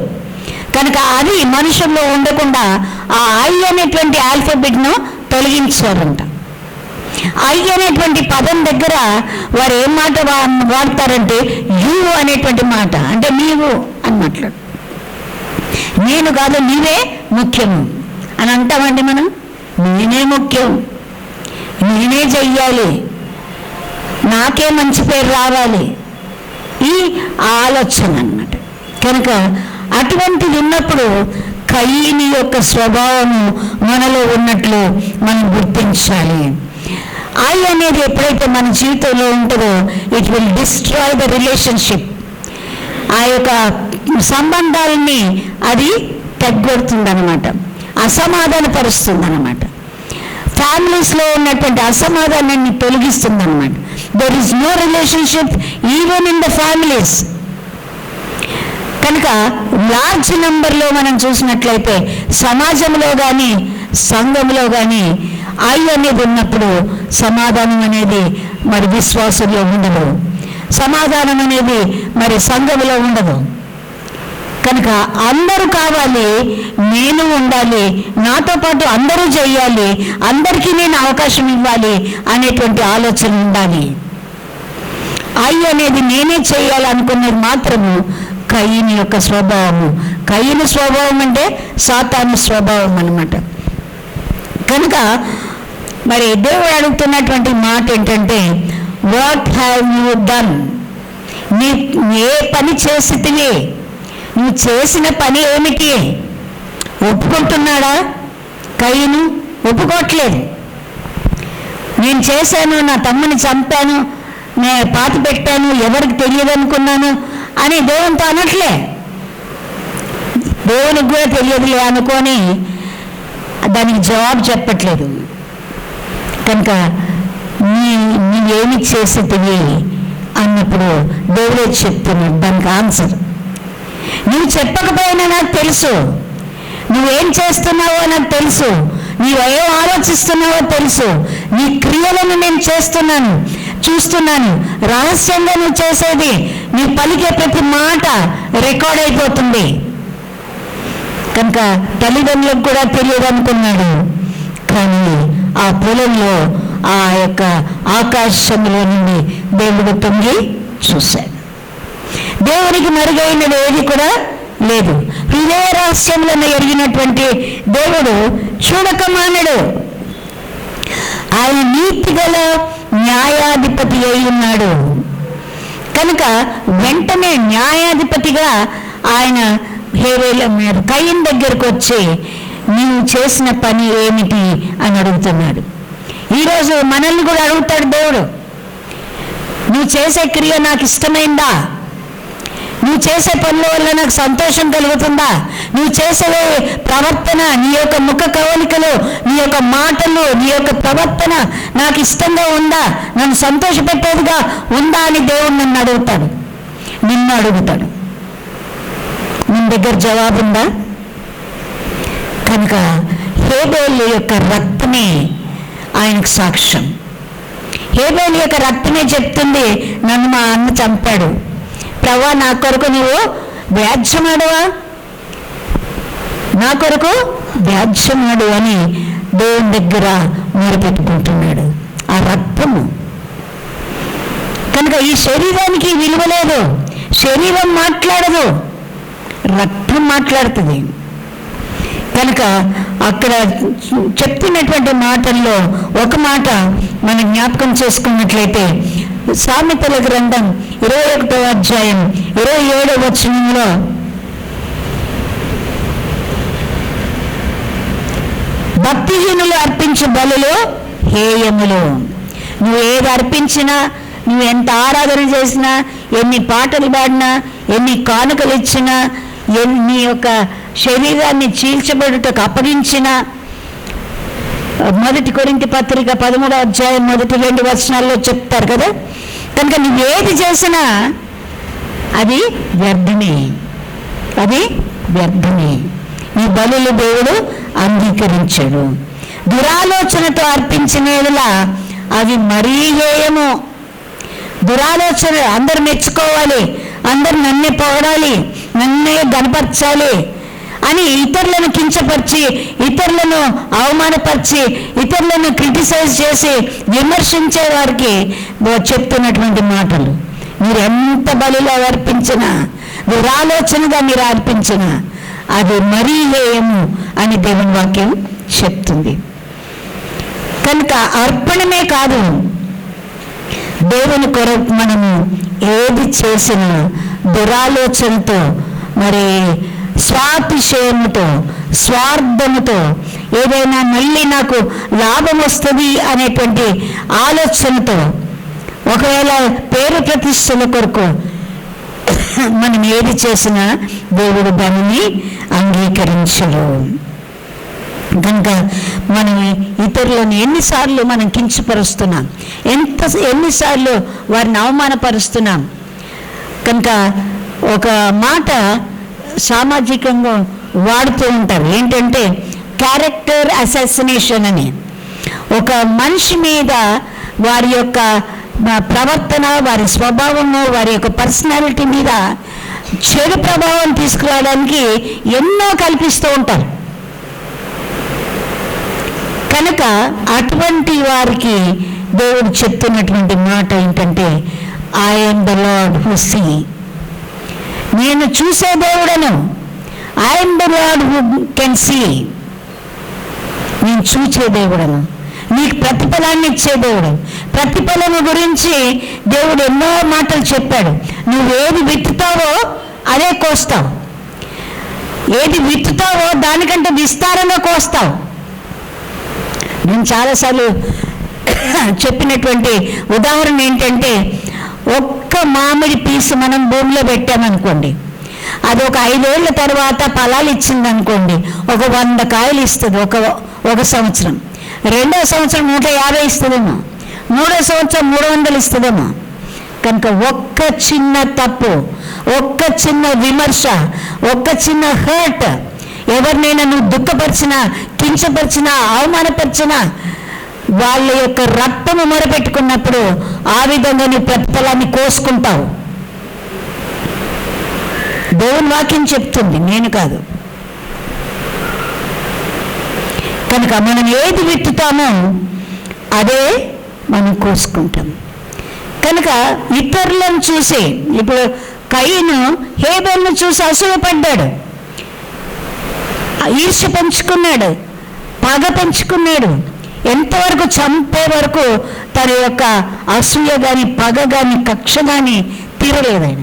కనుక అది మనుషుల్లో ఉండకుండా ఆ ఐ అనేటువంటి ఆల్ఫాబెట్ను తొలగించారంట. ఐ అనేటువంటి పదం దగ్గర వారు ఏం మాట వాడతారంటే యు అనేటువంటి మాట, అంటే నీవు అని మాట్లాడు. నేను కాదు, నీవే ముఖ్యం అని అంటామండి మనం. నేనే ముఖ్యం, నేనే చెయ్యాలి, నాకే మంచి పేరు రావాలి, ఈ ఆలోచన అన్నమాట. కనుక అటువంటిది ఉన్నప్పుడు కయీను యొక్క స్వభావము మనలో ఉన్నట్లు మనం గుర్తించాలి. ఐ అనేది ఎప్పుడైతే మన జీవితంలో ఉంటుందో it will destroy the relationship. ఆ యొక్క సంబంధాలని అది తగ్గొడుతుంది అన్నమాట, అసమాధానపరుస్తుంది అన్నమాట. ఫ్యామిలీస్లో ఉన్నటువంటి అసమాధానాన్ని తొలగిస్తుంది అన్నమాట. There is no relationship even in the families. కనుక లార్జ్ నెంబర్లో మనం చూసినట్లయితే సమాజంలో కానీ సంఘంలో కానీ ఐ అనేది ఉన్నప్పుడు సమాధానం అనేది మరి విశ్వాసంలో ఉండదు, సమాధానం అనేది మరి సంఘంలో ఉండదు. కనుక అందరూ కావాలి, నేను ఉండాలి, నాతో పాటు అందరూ చేయాలి, అందరికీ నేను అవకాశం ఇవ్వాలి అనేటువంటి ఆలోచన ఉండాలి. ఐ అనేది నేనే చేయాలనుకున్నది మాత్రము కయీను యొక్క స్వభావము. కయీను స్వభావం అంటే సాతాను స్వభావం అన్నమాట. కనుక మరి దేవుడు అడుగుతున్నటువంటి మాట ఏంటంటే, వాట్ హ్యావ్ యూ డన్? నీ ఏ పని చేసితివి? నువ్వు చేసిన పని ఏమిటి? ఒప్పుకుంటున్నాడా కయీను? ఒప్పుకోవట్లేదు. నేను చేశాను, నా తమ్ముని చంపాను, నేను పాతి పెట్టాను, ఎవరికి తెలియదు అనుకున్నాను అని దేవునితో అనట్లే. దేవునికి కూడా తెలియదులే అనుకొని దానికి జవాబు చెప్పట్లేదు. కనుక నీవేమి చేసేటివి అన్నప్పుడు దేవుడే చెప్తున్నాడు దానికి ఆన్సర్. నువ్వు చెప్పకపోయినా నాకు తెలుసు, నువ్వేం చేస్తున్నావో నాకు తెలుసు, నీవేం ఆలోచిస్తున్నావో తెలుసు, నీ క్రియలను నేను చేస్తున్నాను, చూస్తున్నాను. రహస్యంగా నువ్వు చేసేది, నీ పలికే ప్రతి మాట రికార్డ్ అయిపోతుంది. కనుక తల్లిదండ్రులకు కూడా తెలియదు అనుకున్నాడు. కానీ ఆ పొలంలో ఆ యొక్క ఆకాశంలో నుండి దేవుడు తొంగి చూశాడు. దేవునికి మరుగైనది ఏది కూడా లేదు. హృదయ రహస్యములను ఎరిగినటువంటి దేవుడు చూడక మానడు. ఆయన నీతిగల న్యాయాధిపతి అయి ఉన్నాడు. కనుక వెంటనే న్యాయాధిపతిగా ఆయన కయీను దగ్గరకు వచ్చి నీవు చేసిన పని ఏమిటి అని అడుగుతున్నాడు. ఈరోజు మనల్ని కూడా అడుగుతాడు దేవుడు, నువ్వు చేసే క్రియ నాకు ఇష్టమైందా? నువ్వు చేసే పనుల వల్ల నాకు సంతోషం కలుగుతుందా? నువ్వు చేసే ప్రవర్తన, నీ యొక్క ముఖ కవలికలు, నీ యొక్క మాటలు, నీ యొక్క ప్రవర్తన నాకు ఇష్టంగా ఉందా? నన్ను సంతోషపెట్టేదిగా ఉందా అని దేవుడు నన్ను అడుగుతాడు, నిన్ను అడుగుతాడు. నీ దగ్గర జవాబు ఉందా? కనుక హేబేలు యొక్క రక్తమే ఆయనకు సాక్ష్యం. హేబేలు యొక్క రక్తమే చెప్తుంది, నన్ను మా అన్న చంపాడు, ప్రభా నా కొరకు నువ్వు వ్యాజ్యమాడువా, నా కొరకు వ్యాజ్యమాడు అని దేవుని దగ్గర మొరపెట్టుకుంటున్నాడు. ఆ రక్తము కనుక ఈ శరీరానికి విలువ లేదు. శరీరం మాట్లాడదు, రక్తం మాట్లాడుతుంది. కనుక అక్కడ చెప్తున్నటువంటి మాటల్లో ఒక మాట మనం జ్ఞాపకం చేసుకున్నట్లయితే, సామెతల గ్రంథం 21వ అధ్యాయం 27వ వచనంలో, భక్తిహీనులు అర్పించే బలులు హేయములు. నువ్వు ఏది అర్పించినా, నువ్వు ఎంత ఆరాధన చేసినా, ఎన్ని పాటలు పాడినా, ఎన్ని కానుకలు ఇచ్చినా, నీ యొక్క శరీరాన్ని చీల్చబడుటకు అప్పగించిన, 1 కొరింథీ పత్రిక 13వ అధ్యాయం 1-2 వచనాల్లో చెప్తారు కదా. కనుక నువ్వేది చేసినా అది వ్యర్థమే, అది వ్యర్థమే. నీ బలులు దేవుడు అంగీకరించాడు. దురాలోచనతో అర్పించినలా అవి మరీ హేయము. దురాలోచన, అందరు మెచ్చుకోవాలి, అందరు నన్నే పొగడాలి, నన్నే గనపరచాలి అని ఇతరులను కించపరిచి, ఇతరులను అవమానపరిచి, ఇతరులను క్రిటిసైజ్ చేసి విమర్శించే వారికి చెప్తున్నటువంటి మాటలు. మీరు ఎంత బలిలో అర్పించినా, దురాలోచనగా మీరు అర్పించినా అది మరీ హేయము అని దేవుని వాక్యం చెప్తుంది. కనుక అర్పణమే కాదు, దేవుని కొరకు మనము ఏది చేసినా దురాలోచనతో, మరి స్వాతిశయముతో, స్వార్థముతో, ఏదైనా మళ్ళీ నాకు లాభం వస్తుంది అనేటువంటి ఆలోచనతో, ఒకవేళ పేరు ప్రతిష్టల కొరకు మనం ఏది చేసినా దేవుడు దానిని అంగీకరించడు. కనుక మనం ఇతరులను ఎన్నిసార్లు మనం కించపరుస్తున్నాం, ఎన్నిసార్లు వారిని అవమానపరుస్తున్నాం. కనుక ఒక మాట సామాజికంగా వాడుతూ ఉంటారు, ఏంటంటే క్యారెక్టర్ అసాసినేషన్ అని. ఒక మనిషి మీద వారి యొక్క ప్రవర్తన, వారి స్వభావము, వారి యొక్క పర్సనాలిటీ మీద చెడు ప్రభావం తీసుకురావడానికి ఎన్నో కల్పిస్తూ ఉంటారు. కనుక అటువంటి వారికి దేవుడు చెప్తున్నటువంటి మాట ఏంటంటే, I am the lord who see. నేను చూసే దేవుడను. I am the lord who can see. నేను చూచే దేవుడను, నీకు ప్రతిఫలాన్ని ఇచ్చే దేవుడు. ప్రతిఫలము గురించి దేవుడు ఎన్నో మాటలు చెప్పాడు. నువ్వేది విత్తుతావో అదే కోస్తావు, ఏది విత్తుతావో దానికంటే విస్తారంగా కోస్తావు. నేను చాలాసార్లు చెప్పినటువంటి ఉదాహరణ ఏంటంటే, ఒక్క మామిడి పీసు మనం భూమిలో పెట్టామనుకోండి, అది ఒక 5 ఏళ్ల తర్వాత ఫలాలు ఇచ్చింది అనుకోండి, ఒక 100 కాయలు ఇస్తుంది ఒక సంవత్సరం. 2వ సంవత్సరం 150 ఇస్తుందేమో, 3వ సంవత్సరం 300 ఇస్తుందేమో. కనుక ఒక్క చిన్న తప్పు, ఒక్క చిన్న విమర్శ, ఒక్క చిన్న హర్ట్, ఎవరినైనా నువ్వు దుఃఖపరిచినా, కించపరిచినా, అవమానపరిచినా, వాళ్ళ యొక్క రక్తము మొరపెట్టుకున్నప్పుడు ఆ విధంగా నీ ప్రతిఫలాన్ని కోసుకుంటావు. దేవుని వాక్యం చెప్తుంది, నేను కాదు. కనుక మనం ఏది విత్తుతామో అదే మనం కోసుకుంటాం. కనుక ఇతరులను చూసి, ఇప్పుడు కయీను హేబెలును చూసి అసూయపడ్డాడు, ఈర్ష్య పెంచుకున్నాడు, పగ పెంచుకున్నాడు. ఎంతవరకు చంపే వరకు తన యొక్క అసూయ కానీ, పగ కానీ, కక్ష కానీ తీరలేదు ఆయన.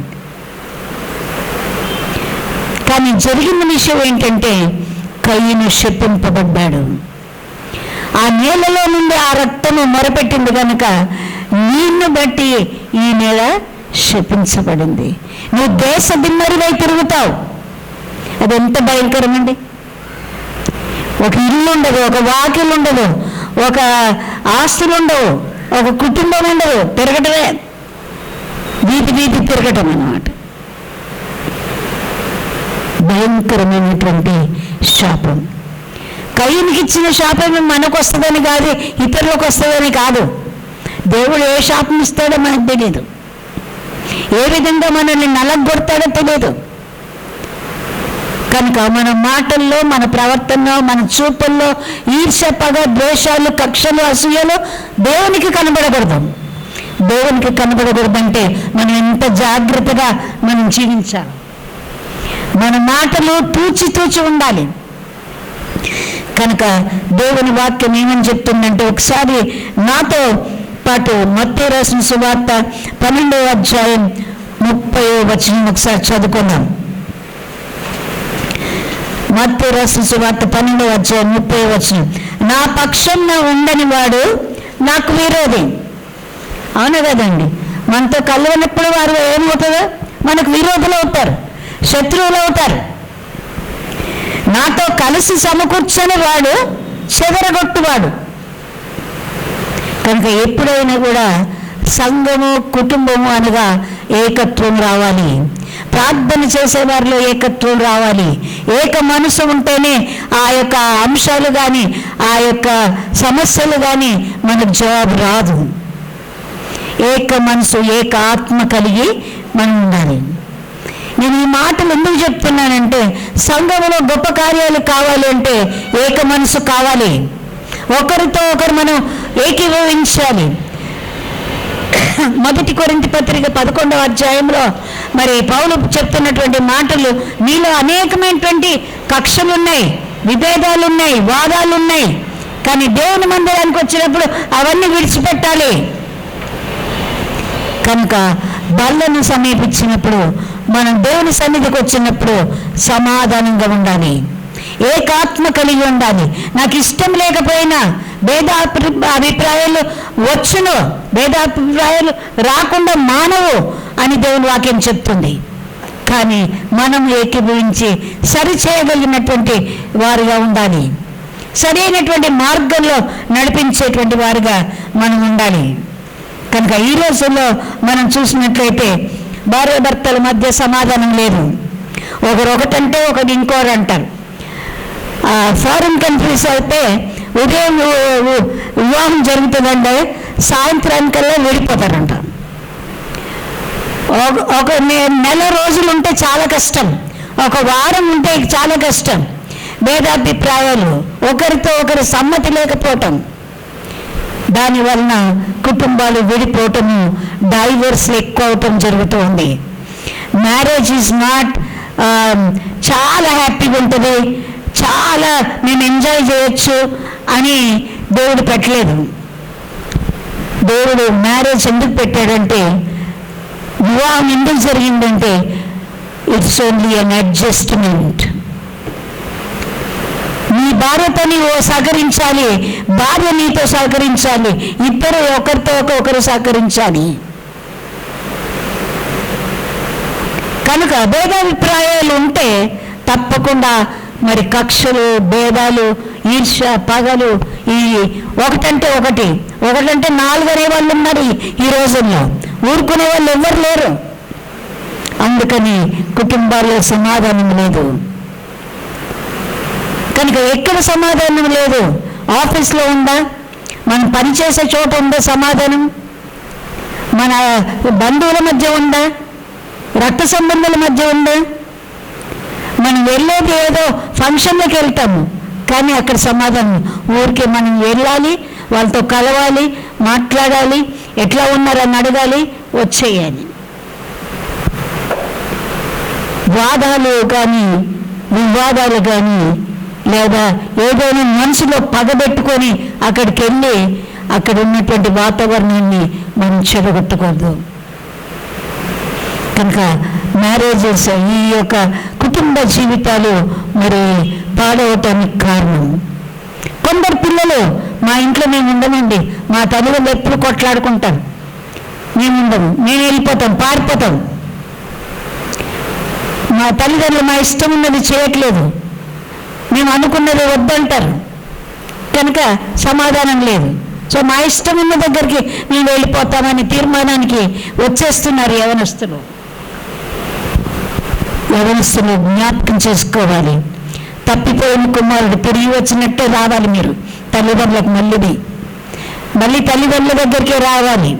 కానీ జరిగిన విషయం ఏంటంటే, కయీను శపింపబడ్డాడు. ఆ నేలలో నుండి ఆ రక్తము మొరపెట్టింది కనుక నిన్ను బట్టి ఈ నేల శపించబడింది. నువ్వు దేశ దిమ్మరివై తిరుగుతావు. అది ఎంత భయంకరమండి. ఒక ఇల్లు ఉండదు, ఒక వాకిలు ఉండదు, ఒక ఆస్తులు ఉండవు, ఒక కుటుంబం ఉండదు, తిరగటమే, వీధి తిరగటం అన్నమాట. భయంకరమైనటువంటి శాపం. కయీనుకి ఇచ్చిన శాపం మనకు వస్తుందని కాదు, ఇతరులకు వస్తుందని కాదు. దేవుడు ఏ శాపం ఇస్తాడో మనకు తెలియదు, ఏ విధంగా మనల్ని నలగొడతాడో తెలియదు. కనుక మన మాటల్లో, మన ప్రవర్తనలో, మన చూపుల్లో ఈర్ష్య, పగ, ద్వేషాలు, కక్షలు, అసూయలు దేవునికి కనబడకూడదు. దేవునికి కనబడకూడదంటే మనం ఎంత జాగ్రత్తగా మనం జీవించాలి. మన మాటలు తూచి ఉండాలి. కనుక దేవుని వాక్యం ఏమని చెప్తుందంటే, ఒకసారి నాతో పాటు మత్తయి రాసిన సువార్త 12వ అధ్యాయం 30వ వచనం ఒకసారి చదువుకుందాం. మత్తయి రాసిన సువార్త 12వ అధ్యాయం 30వ వచనం. నా పక్షంన ఉండని వాడు నాకు విరోధి. అవును కదండి, మనతో కలవనప్పుడు వారు ఏమవుతుందో మనకు విరోధులు అవుతారు, శత్రువులు అవుతారు. నాతో కలిసి సమకూర్చని వాడు చెదరగొట్టువాడు. కనుక ఎప్పుడైనా కూడా సంఘము, కుటుంబము అనగా ఏకత్వం రావాలి. ప్రార్థన చేసేవారిలో ఏకత్వం రావాలి. ఏక మనసు ఉంటేనే ఆ యొక్క అంశాలు కానీ, ఆ యొక్క సమస్యలు కానీ మనకు జవాబు రాదు. ఏక మనసు, ఏక ఆత్మ కలిగి మనం ఉండాలి. నేను ఈ మాటలు ఎందుకు చెప్తున్నానంటే, సంఘంలో గొప్ప కార్యాలు కావాలి అంటే ఏక మనసు కావాలి. ఒకరితో ఒకరు మనం ఏకీభవించాలి. 1 కొరింథీ పత్రిక 11వ అధ్యాయంలో మరి పౌలు చెప్తున్నటువంటి మాటలు, నీలో అనేకమైనటువంటి కక్షలు ఉన్నాయి, విభేదాలు ఉన్నాయి, వాదాలు ఉన్నాయి, కానీ దేవుని మందిరానికి వచ్చినప్పుడు అవన్నీ విడిచిపెట్టాలి. కనుక బల్లను సమీపించినప్పుడు, మనం దేవుని సన్నిధికి వచ్చినప్పుడు సమాధానంగా ఉండాలి, ఏకాత్మ కలిగి ఉండాలి. నాకు ఇష్టం లేకపోయినా భేదాభిప్రాయాలు వచ్చును, భేదాభిప్రాయాలు రాకుండా మానవు అని దేవుని వాక్యం చెప్తుంది. కానీ మనం ఏకీభవించి సరిచేయగలిగినటువంటి వారుగా ఉండాలి, సరైనటువంటి మార్గంలో నడిపించేటువంటి వారుగా మనం ఉండాలి. కనుక ఈ రోజుల్లో మనం చూసినట్లయితే భార్యాభర్తల మధ్య సమాధానం లేదు. ఒకరు ఒకటంటే ఒకరు ఇంకోరు అంటారు. ఫారిన్ కంట్రీస్ అయితే ఉదయం వివాహం జరుగుతుందంటే సాయంత్రానికల్లా విడిపోతారంట. ఒక నెల రోజులు ఉంటే చాలా కష్టం, ఒక వారం ఉంటే చాలా కష్టం. భేదాభిప్రాయాలు, ఒకరితో ఒకరు సమ్మతి లేకపోవటం, దానివలన కుటుంబాలు విడిపోవటము, డైవర్స్లు ఎక్కువ అవటం జరుగుతుంది. మ్యారేజ్ ఈజ్ నాట్ చాలా హ్యాపీగా ఉంటుంది, చాలా మేము ఎంజాయ్ చేయొచ్చు, అని దేవుడు పెట్టలేదు. దేవుడు మ్యారేజ్ ఎందుకు పెట్టాడంటే, వివాహం ఎందుకు జరిగిందంటే ఇట్స్ ఓన్లీ అన్ అడ్జస్ట్మెంట్. నీ భార్యతో నీవు సహకరించాలి, భార్య నీతో సహకరించాలి, ఇద్దరు ఒకరితో ఒకరు సహకరించాలి. కనుక భేదాభిప్రాయాలు ఉంటే తప్పకుండా మరి కక్షలు, భేదాలు, ఈర్ష్య, పగలు, ఈ ఒకటంటే ఒకటంటే 4 అనే వాళ్ళు ఉన్నారు ఈ రోజుల్లో. ఊరుకునే వాళ్ళు ఎవరు లేరు. అందుకని కుటుంబాల్లో సమాధానం లేదు. కనుక ఎక్కడ సమాధానం లేదు? ఆఫీస్లో ఉందా? మనం పనిచేసే చోట ఉందా సమాధానం? మన బంధువుల మధ్య ఉందా? రక్త సంబంధాల మధ్య ఉందా? మనం వెళ్ళేది ఏదో ఫంక్షన్లకు వెళ్తాము, కానీ అక్కడ సమాధానం. ఊరికే మనం వెళ్ళాలి, వాళ్ళతో కలవాలి, మాట్లాడాలి, ఎట్లా ఉన్నారని అడగాలి, వచ్చేయాలి. వాదాలు కానీ వివాదాలు కానీ లేదా ఏదైనా మనసులో పగబెట్టుకొని అక్కడికి వెళ్ళి అక్కడ ఉన్నటువంటి వాతావరణాన్ని మనం చెడగొట్టకూడదు. కనుక మ్యారేజెస్, ఈ యొక్క కుటుంబ జీవితాలు మరి పాడవటానికి కారణం. కొందరు పిల్లలు, మా ఇంట్లో మేము ఉండమండి, మా తల్లిదండ్రులు ఎప్పుడు కొట్లాడుకుంటాం, మేము ఉండము, మేము వెళ్ళిపోతాం, పారిపోతాం, మా తల్లిదండ్రులు మా ఇష్టం ఉన్నది చేయట్లేదు, మేము అనుకున్నది వద్దంటారు, కనుక సమాధానం లేదు. సో మా ఇష్టం ఉన్న దగ్గరికి మేము వెళ్ళిపోతామని తీర్మానానికి వచ్చేస్తున్నారు యవనస్తులు. జ్ఞాపకం చేసుకోవాలి. తప్పిపోయిన కుమారుడు తిరిగి వచ్చినట్టే రావాలి. మీరు తల్లిదండ్రులకు మళ్ళీ తల్లిదండ్రుల దగ్గరికే రావాలి.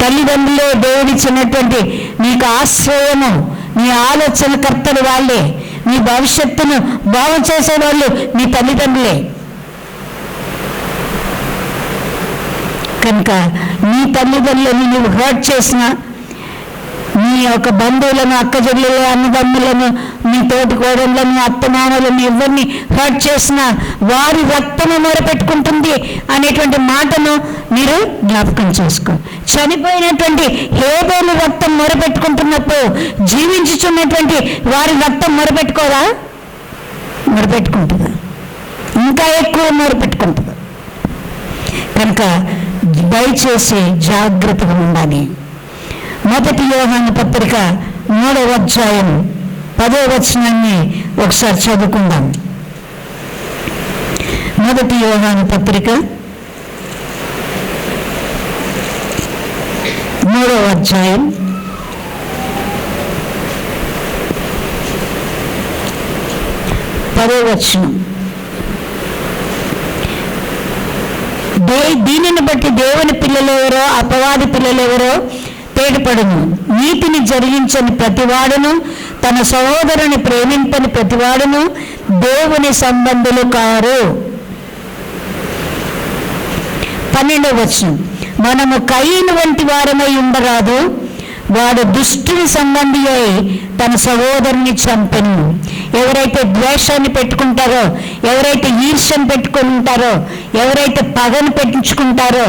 తల్లిదండ్రులే దేవుడిచ్చినటువంటి నీకు ఆశ్రయము, నీ ఆలోచనకర్తలు వాళ్ళే, నీ భవిష్యత్తును బాగు చేసేవాళ్ళు నీ తల్లిదండ్రులే. కనుక నీ తల్లిదండ్రులను నువ్వు హర్ట్ చేసిన, నీ యొక్క బంధువులను, అక్కచెల్లెలు, అన్నదమ్ములను, నీ తోటి కోడళ్ళను, అత్తమామలను ఎవరిని హర్ట్ చేసినా వారి రక్తము మొరపెట్టుకుంటుంది అనేటువంటి మాటను మీరు జ్ఞాపకం చేసుకో. చనిపోయినటువంటి హేబేలు రక్తం మొరపెట్టుకుంటున్నప్పుడు జీవించుచున్నటువంటి వారి రక్తం మొరపెట్టుకోరా? మొరపెట్టుకుంటుందా? ఇంకా ఎక్కువ మొరపెట్టుకుంటుంది. కనుక దయచేసి జాగ్రత్తగా ఉండాలి. 1 యోహాను పత్రిక 3వ అధ్యాయం 10వ వచనాన్ని ఒకసారి చదువుకుందాం. 1 యోహాను పత్రిక 3వ అధ్యాయం 10వ వచనం. దీనిని బట్టి దేవుని పిల్లలెవరో అపవాది పిల్లలెవరో తేటపడును. నీతిని జరిగించని ప్రతివాడును, తన సహోదరుని ప్రేమింపని ప్రతివాడును దేవుని సంబంధులు కారు. 12వ వచనం. మనము కయీను వంటి వారమై ఉండరాదు, వాడు దుష్టుని సంబంధి అయి తన సహోదరుని చంపెను. ఎవరైతే ద్వేషాన్ని పెట్టుకుంటారో, ఎవరైతే ఈర్ష్యను పెట్టుకుంటారో, ఎవరైతే పగను పెట్టించుకుంటారో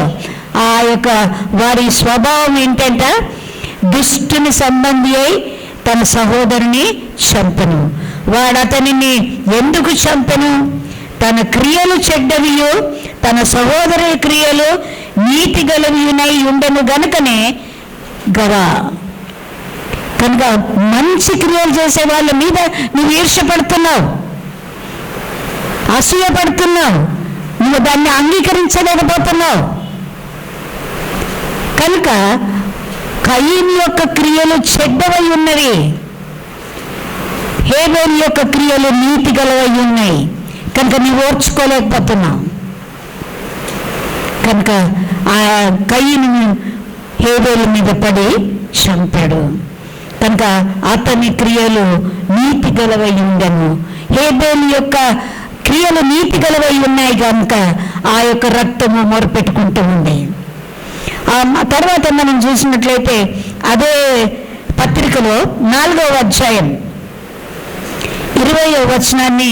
ఆ యొక్క వారి స్వభావం ఏంటంటే దుష్టుని సంబంధి అయి తన సహోదరుని చంపెను. వాడు అతనిని ఎందుకు చంపెను? తన క్రియలు చెడ్డవియు తన సహోదరుని క్రియలు నీతి గలవియునై ఉండను గనుకనే గదా. కనుక మంచి క్రియలు చేసే వాళ్ళ మీద నువ్వు ఈర్ష్యపడుతున్నావు, అసూయపడుతున్నావు, నువ్వు దాన్ని అంగీకరించలేకపోతున్నావు. కనుక కయీను యొక్క క్రియలు చెడ్డవై ఉన్నవి, హేబేలు యొక్క క్రియలు నీతి గలవై ఉన్నాయి. కనుక నీవు ఓర్చుకోలేకపోతున్నావు. కనుక ఆ కయీను హేబేలు మీద పడి చంపాడు. కనుక అతని క్రియలు నీతి గలవై ఉండను. హేబేలు యొక్క క్రియలు నీతి గలవై ఉన్నాయి కనుక ఆ యొక్క రక్తము మొరపెట్టుకుంటూ ఉంది. ఆ తర్వాత మనం చూసినట్లయితే అదే పత్రికలో 4వ అధ్యాయం 20వ వచనాన్ని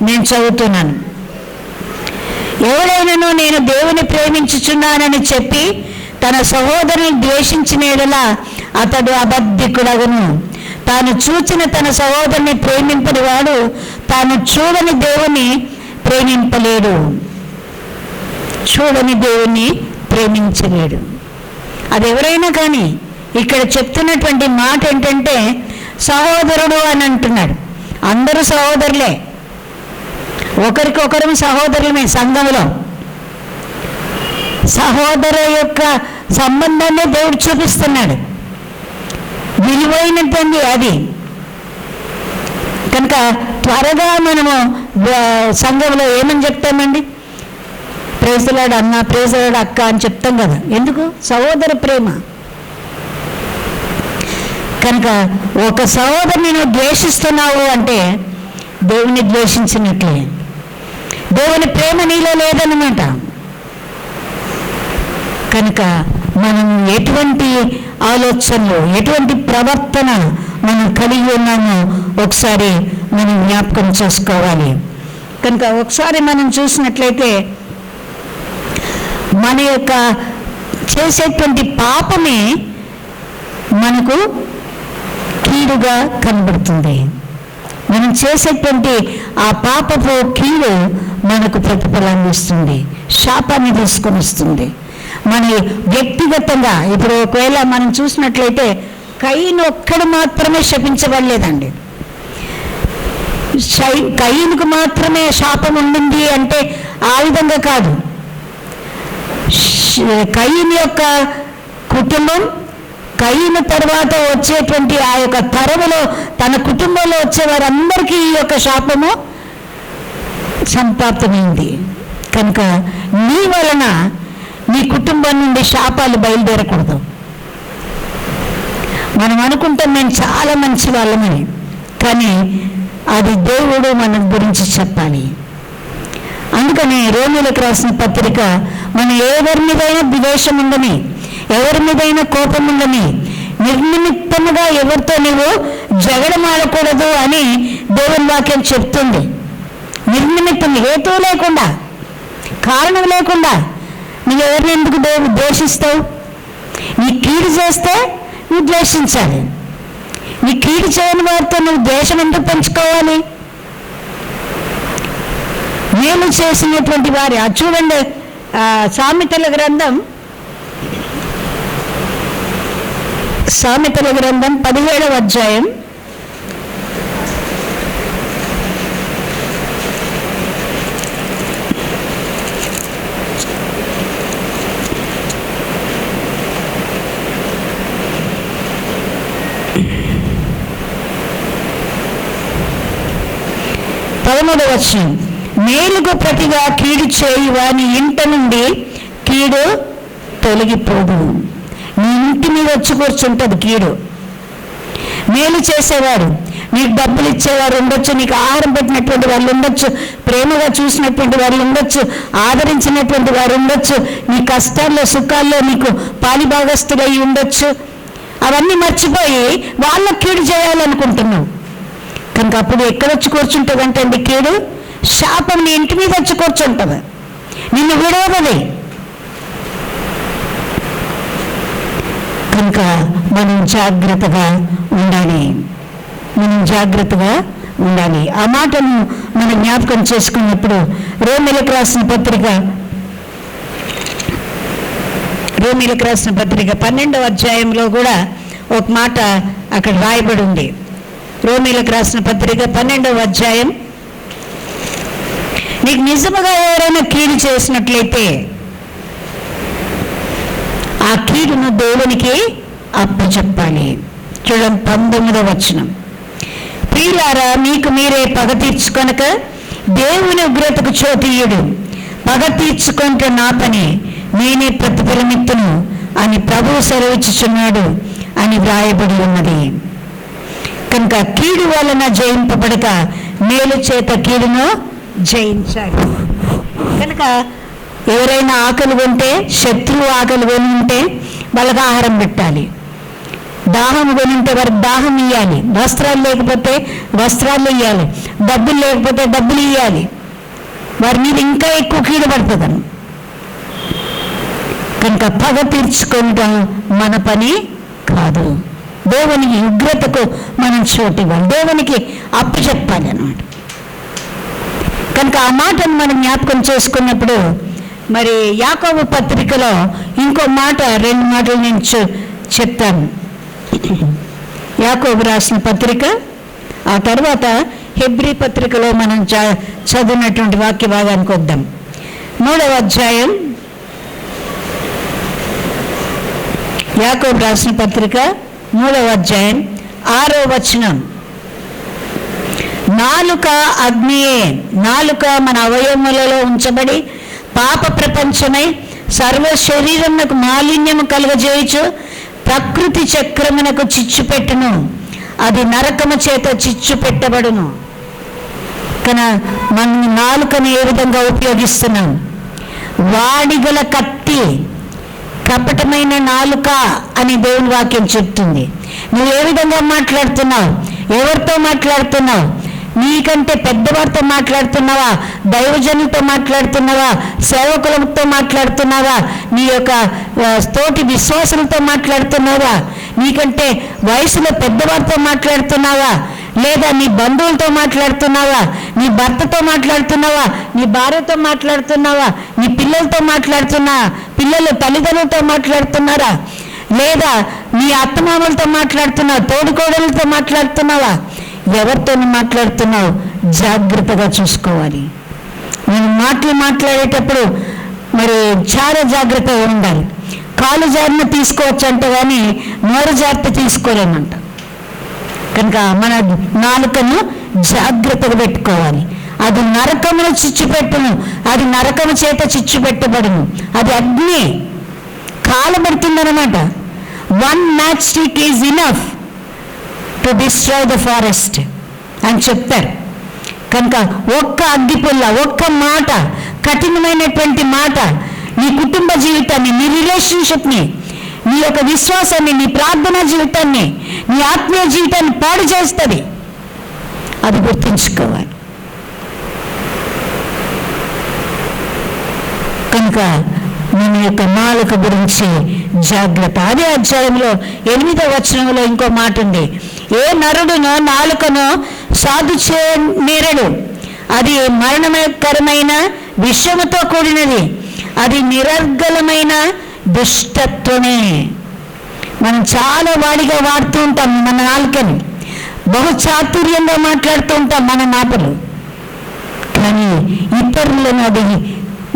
నేను చదువుతున్నాను. ఎవడైనను నేను దేవుని ప్రేమించుచున్నానని చెప్పి తన సహోదరుని ద్వేషించిన యెడల అతడు అబద్ధికుడగును. తాను చూచిన తన సహోదరుని ప్రేమింపని వాడు తాను చూడని దేవుని ప్రేమింపలేడు. చూడని దేవుణ్ణి ప్రేమించలేడు. అది ఎవరైనా కానీ ఇక్కడ చెప్తున్నటువంటి మాట ఏంటంటే సహోదరుడు అని అంటున్నాడు. అందరూ సహోదరులే, ఒకరికొకరు సహోదరులమే. సంఘంలో సహోదరు యొక్క సంబంధాన్ని దేవుడు చూపిస్తున్నాడు. విలువైనటువంటి అది కనుక త్వరగా మనము సంఘంలో ఏమని చెప్తామండి? ప్రేజలాడు అన్న, ప్రేజలాడు అక్క అని చెప్తాం కదా. ఎందుకు? సహోదర ప్రేమ. కనుక ఒక సహోదరుని నువ్వు ద్వేషిస్తున్నావు అంటే దేవుని ద్వేషించినట్లే. దేవుని ప్రేమ నీలో లేదన్నమాట. కనుక మనం ఎటువంటి ఆలోచనలు, ఎటువంటి ప్రవర్తన మనం కలిగి ఉన్నామో ఒకసారి మనం జ్ఞాపకం చేసుకోవాలి. కనుక ఒకసారి మనం చూసినట్లయితే మన యొక్క చేసేటువంటి పాపమే మనకు కీడుగా కనబడుతుంది. మనం చేసేటువంటి ఆ పాపపు కీడు మనకు ప్రతిఫలాన్ని ఇస్తుంది, శాపాన్ని తీసుకొని వస్తుంది. మన వ్యక్తిగతంగా ఇప్పుడు ఒకవేళ మనం చూసినట్లయితే కయీను ఒక్కడు మాత్రమే శపించబడలేదండి. కయీనుకు మాత్రమే శాపం ఉండింది అంటే ఆ విధంగా కాదు. కయీను యొక్క కుటుంబం, కయీను తర్వాత వచ్చేటువంటి ఆ యొక్క తరములో తన కుటుంబంలో వచ్చే వారందరికీ ఈ యొక్క శాపము సంప్రాప్తమైంది. కనుక నీ వలన నీ కుటుంబం నుండి శాపాలు బయలుదేరకూడదు. మనం అనుకుంటాం మేము చాలా మంచి వాళ్ళమని, కానీ అది దేవుడు మన గురించి చెప్పాలి. అందుకని రోమీయులకు రాసిన పత్రిక మనం ఎవరి మీదైనా ద్వేషం ఉందని, ఎవరి మీదైనా కోపం ఉందని, నిర్నిమిత్తముగా ఎవరితో నువ్వు జగడమాడకూడదు అని దేవుని వాక్యం చెప్తుంది. నిర్నిమిత్తం, హేతువు లేకుండా, కారణం లేకుండా నువ్వు ఎవరిని ఎందుకు ద్వేషిస్తావు? నీ కీడు చేస్తే నువ్వు ద్వేషించాలి. నీ కీడు చేయని వారితో నువ్వు ద్వేషం ఎందుకు పెంచుకోవాలి? మేలు చేసినటువంటి వారి చూడండి, సామెతల గ్రంథం 17వ అధ్యాయం 13వ వచనం, మేలుకు ప్రతిగా కీడు చేయి వాని ఇంట నుండి కీడు తొలగిపోదు. నీ ఇంటి మీద వచ్చి కూర్చుంటుంది కీడు. మేలు చేసేవాడు, నీకు డబ్బులు ఇచ్చేవారు ఉండొచ్చు, నీకు ఆహారం పెట్టినటువంటి వాళ్ళు ఉండొచ్చు, ప్రేమగా చూసినటువంటి వాళ్ళు ఉండొచ్చు, ఆదరించినటువంటి వారు ఉండొచ్చు, నీ కష్టాల్లో సుఖాల్లో నీకు పాలిభాగస్తులై ఉండొచ్చు. అవన్నీ మర్చిపోయి వాళ్ళకు కీడు చేయాలనుకుంటున్నావు. కనుక అప్పుడు ఎక్కడొచ్చి కూర్చుంటుంది అంటే అండి కీడు, శాపం నీ ఇంటి మీద వచ్చి కూర్చుంటుంది, నిన్ను విడవదది. కనుక మనం జాగ్రత్తగా ఉండాలి, జాగ్రత్తగా ఉండాలి. ఆ మాటను మనం జ్ఞాపకం చేసుకున్నప్పుడు రోమీయులకు రాసిన పత్రిక 12వ అధ్యాయంలో కూడా ఒక మాట అక్కడ రాయబడి ఉంది. రోమీయులకు రాసిన పత్రిక 12వ అధ్యాయం, నీకు నిజముగా ఎవరైనా కీడు చేసినట్లయితే ఆ కీడును దేవునికి అప్పచెప్పాలి. చూడండి 19వ వచనం, ప్రియులారా మీకు మీరే పగ తీర్చుకొనక దేవుని ఉగ్రతకు చోటీయుడు, పగ తీర్చుకుంటే నా పని నేనే ప్రతిఫలమిత్తును అని ప్రభువు సెలవిచ్చుచున్నాడు అని వ్రాయబడి ఉన్నది. కనుక కీడు వలన జయింపబడక మేలు చేత కీడును జయించాలి. కనుక ఎవరైనా ఆకలి ఉంటే, శత్రువు ఆకలి కొని ఉంటే వాళ్ళకి ఆహారం పెట్టాలి. దాహం కొని ఉంటే వారికి దాహం ఇవ్వాలి. వస్త్రాలు లేకపోతే వస్త్రాలు ఇవ్వాలి. డబ్బులు లేకపోతే డబ్బులు ఇవ్వాలి. వారి మీద ఇంకా ఎక్కువ కీడు పడుతుందని. కనుక పగ తీర్చుకోవడం మన పని కాదు. దేవునికి ఉగ్రతకు మనం చోటు ఇవ్వాలి, దేవునికి అప్పు చెప్పాలి అన్నమాట. కనుక ఆ మాటను మనం జ్ఞాపకం చేసుకున్నప్పుడు మరి యాకోబు పత్రికలో ఇంకో మాట, 2 మాటలు నేను చెప్తాను. యాకోబు రాసిన పత్రిక, ఆ తర్వాత హెబ్రీ పత్రికలో మనం చదివినటువంటి వాక్య భాగానికి వద్దాం. 3వ అధ్యాయం యాకోబు రాసిన పత్రిక 3వ అధ్యాయం 6వ వచనం. నాలుక అగ్నియే, నాలుక మన అవయవములలో ఉంచబడి పాప ప్రపంచమై సర్వ శరీరమునకు మాలిన్యము కలుగజేయచ్చు, ప్రకృతి చక్రమునకు చిచ్చు పెట్టును, అది నరకము చేత చిచ్చు పెట్టబడును. కనుక మనం నాలుకను ఏ విధంగా ఉపయోగిస్తున్నాం? వాడిగల కత్తి, కపటమైన నాలుక అని దేవుని వాక్యం చెప్తుంది. నువ్వు ఏ విధంగా మాట్లాడుతున్నావు? ఎవరితో మాట్లాడుతున్నావు? నీకంటే పెద్దవారితో మాట్లాడుతున్నావా? దైవజనులతో మాట్లాడుతున్నావా? సేవకులతో మాట్లాడుతున్నావా? నీ యొక్క తోటి విశ్వాసులతో మాట్లాడుతున్నావా? నీకంటే వయసులో పెద్దవారితో మాట్లాడుతున్నావా? లేదా నీ బంధువులతో మాట్లాడుతున్నావా? నీ భర్తతో మాట్లాడుతున్నావా? నీ భార్యతో మాట్లాడుతున్నావా? నీ పిల్లలతో మాట్లాడుతున్నావా? పిల్లలు తల్లిదండ్రులతో మాట్లాడుతున్నారా? లేదా నీ అత్తమామలతో మాట్లాడుతున్నావా? తోడుకోడలతో మాట్లాడుతున్నావా? ఎవరితో మాట్లాడుతున్నావు? జాగ్రత్తగా చూసుకోవాలి. నేను మాట్లాడేటప్పుడు మరి చాలా జాగ్రత్తగా ఉండాలి. కాలు జారిన తీసుకోవచ్చు అంట, కానీ నోరు జాగ్రత్త తీసుకోలేమంట. కనుక మన నాలుకను జాగ్రత్తగా పెట్టుకోవాలి. అది నరకమును చిచ్చు పెట్టును, అది నరకము చేత చిచ్చు పెట్టబడును, అది అగ్ని కాలబడుతుందన్నమాట. 1 match stick is enough to destroy the forest అని చెప్తారు. కనుక ఒక్క అగ్గిపుల్ల, ఒక్క మాట, కఠినమైనటువంటి మాట నీ కుటుంబ జీవితాన్ని, నీ రిలేషన్షిప్ని, నీ యొక్క విశ్వాసాన్ని, నీ ప్రార్థనా జీవితాన్ని, నీ ఆత్మీయ జీవితాన్ని పాడు చేస్తుంది. అది గుర్తుంచుకోవాలి. కనుక మన యొక్క నాలుక గురించి జాగ్రత్త. అదే అధ్యాయంలో 8వ వచనంలో ఇంకో మాట ఉంది. ఏ నరుడునో నాలుకనో సాధు నేరడు, అది మరణకరమైన విషముతో కూడినది, అది నిరర్గళమైన దుష్టత్వమే. మనం చాలా వాడిగా వాడుతూ ఉంటాం మన నాలుకని, బహు చాతుర్యంగా మాట్లాడుతూ ఉంటాం మన మాటలు. కానీ ఇతరులను అది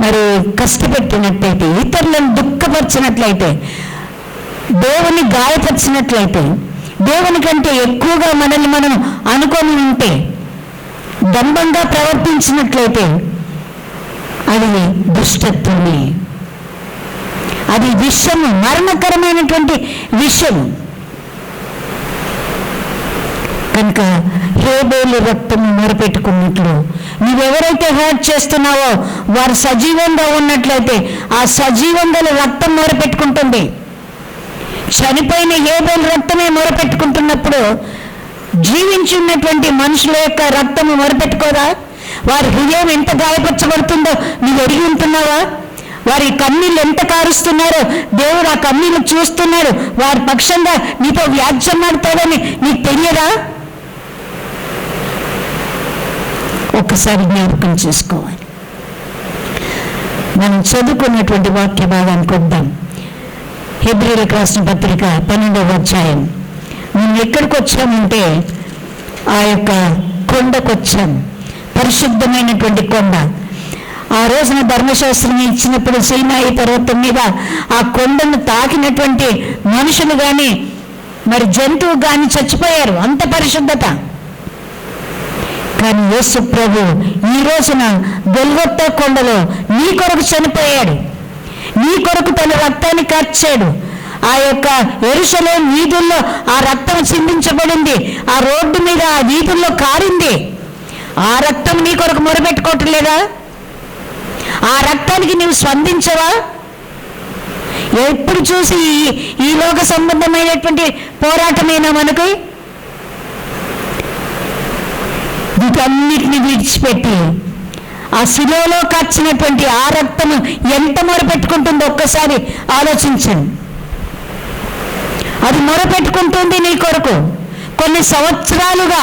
మరి కష్టపెట్టినట్లయితే, ఇతరులను దుఃఖపరిచినట్లయితే, దేవుని గాయపరిచినట్లయితే, దేవుని కంటే ఎక్కువగా మనల్ని మనం అనుకొని ఉంటే, దంబంగా ప్రవర్తించినట్లయితే అది దుష్టత్వమే. అది విషము, మరణకరమైనటువంటి విషము. కనుక హేబేలు రక్తము మొరపెట్టుకున్నట్లు నువ్వెవరైతే హర్ట్ చేస్తున్నావో వారు సజీవంగా ఉన్నట్లయితే ఆ సజీవంగా రక్తం మొరపెట్టుకుంటుంది. చనిపోయిన హేబేలు రక్తమే మొరపెట్టుకుంటున్నప్పుడు జీవించి ఉన్నటువంటి మనుషుల యొక్క రక్తము మొరపెట్టుకోదా? వారి హృదయం ఎంత గాయపరచబడుతుందో నువ్వు ఎరిగి ఉంటున్నావా? వారి కన్నీళ్ళు ఎంత కారుస్తున్నారో దేవుడు ఆ కన్నీళ్ళు చూస్తున్నాడు. వారి పక్షంగా నీతో వ్యాజ్యమాడతాడని నీకు తెలియదా? ఒక్కసారి జ్ఞాపకం చేసుకోవాలి. మనం చదువుకున్నటువంటి వాక్య భాగానికి వద్దాం. హెబ్రీయులకు రాసిన పత్రిక 12వ అధ్యాయం. మేము ఎక్కడికి వచ్చామంటే ఆ యొక్క కొండకు వచ్చాం, పరిశుద్ధమైనటువంటి కొండ. ఆ రోజున ధర్మశాస్త్రం ఇచ్చినప్పుడు సీనాయి పర్వతం మీద ఆ కొండను తాకినటువంటి మనుషులు కానీ మరి జంతువు కానీ చచ్చిపోయారు, అంత పరిశుద్ధత. కానీ యేసు ప్రభు ఈ రోజున గొల్గొతా కొండలో నీ కొరకు చనిపోయాడు, నీ కొరకు తన రక్తాన్ని కార్చాడు. ఆ యొక్క యెరూషలేము వీధుల్లో ఆ రక్తం చిందించబడింది, ఆ రోడ్డు మీద ఆ వీధుల్లో కారింది. ఆ రక్తం నీ కొరకు మొరపెట్టుకోవటం లేదా? ఆ రక్తానికి నీవు స్పందించవా? ఎప్పుడు చూసి ఈ లోక సంబంధమైనటువంటి పోరాటమైనా మనకు? వీటన్నిటిని విడిచిపెట్టి ఆ శిలువలో కార్చినటువంటి ఆ రక్తము ఎంత మొరపెట్టుకుంటుందో ఒక్కసారి ఆలోచించండి. అది మొరపెట్టుకుంటుంది నీ కొరకు కొన్ని సంవత్సరాలుగా.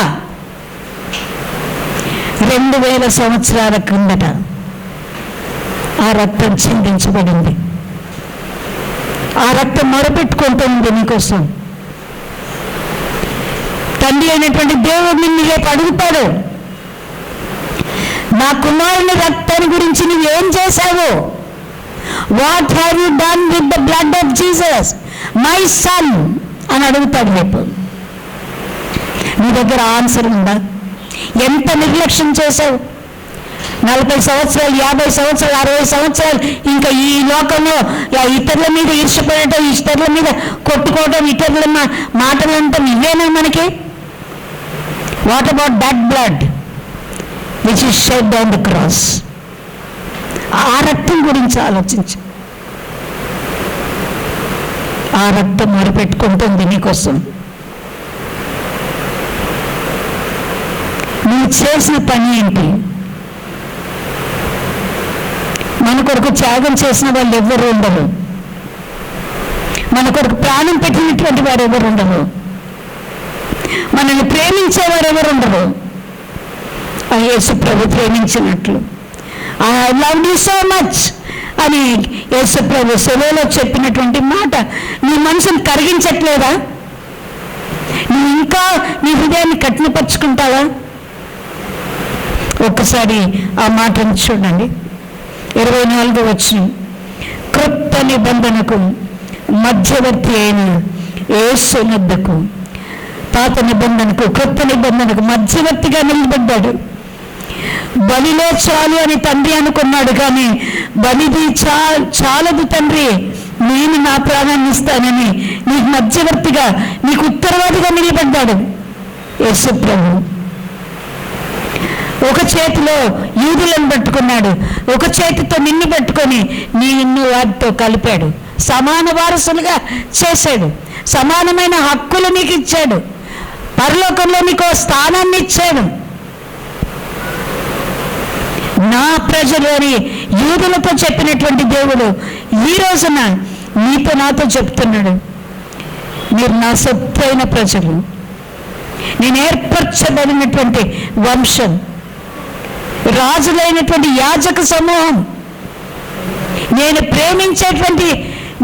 2000 సంవత్సరాల కిందట ఆ రక్తం చిందించబడింది. ఆ రక్తం మొరపెట్టుకుంటుంది నీకోసం. తండ్రి అయినటువంటి దేవుడు నిన్ను రేపు అడుగుతాడు, నా కుమారుని రక్తాన్ని గురించి నువ్వేం చేశావు? What have you done with the blood of Jesus my son అని అడుగుతాడు రేపు. నీ దగ్గర ఆన్సర్ ఉందా? ఎంత నిర్లక్ష్యం చేశావు? 40 సంవత్సరాలు, 50 సంవత్సరాలు, 60 సంవత్సరాలు ఇంకా ఈ లోకంలో ఇతరుల మీద ఈర్ష్యపడటం, ఇతరుల మీద కొట్టుకోవడం, ఇతరుల మాటలు అంటాం, ఇవేనా మనకి? What about that blood which is shed on the cross? ఆ రక్తం గురించి ఆలోచించు. ఆ రక్తం మొరపెట్టుకుంటుంది నీకోసం. నువ్వు చేసిన పని ఏంటి? మన కొరకు త్యాగం చేసిన వాళ్ళు ఎవరు ఉండరు. మన కొరకు ప్రాణం పెట్టినటువంటి వారు ఎవరు ఉండరు. మనల్ని ప్రేమించేవారు ఎవరు ఉండరు. ఆ యేసు ప్రభు ప్రేమించినట్లు, I love you so much అని యేసు ప్రభు సెలవులో చెప్పినటువంటి మాట నీ మనసును కరిగించట్లేదా? నువ్వు ఇంకా నీ హృదయాన్ని కఠినపరుచుకుంటావా? ఒక్కసారి ఆ మాటను చూడండి. 24వ వచనం, క్రొత్త నిబంధనకు మధ్యవర్తి అయిన యేసు వద్దకు, పాత నిబంధనకు క్రొత్త నిబంధనకు మధ్యవర్తిగా నిలబడ్డాడు. బలిలో చాలు అని తండ్రి అనుకున్నాడు, కానీ బలిది చాలదు తండ్రి, నేను నా ప్రాణాన్ని ఇస్తానని నీకు మధ్యవర్తిగా, నీకు ఉత్తరవాదిగా నిలబడ్డాడు యేసు ప్రభు. ఒక చేతిలో యూదులను పట్టుకున్నాడు, ఒక చేతితో నిన్ను పట్టుకొని నిన్ను వారితో కలిపాడు, సమాన వారసులుగా చేశాడు, సమానమైన హక్కులు నీకు ఇచ్చాడు, పరలోకంలో నీకు స్థానాన్ని ఇచ్చాడు. నా ప్రజలని యూదులతో చెప్పినటువంటి దేవుడు ఈ రోజున నీతో నాతో చెప్తున్నాడు, మీరు నా సొత్తైన ప్రజలు, నేను ఏర్పరచబడినటువంటి వంశం, రాజులైనటువంటి యాజక సమూహం, నేను ప్రేమించేటువంటి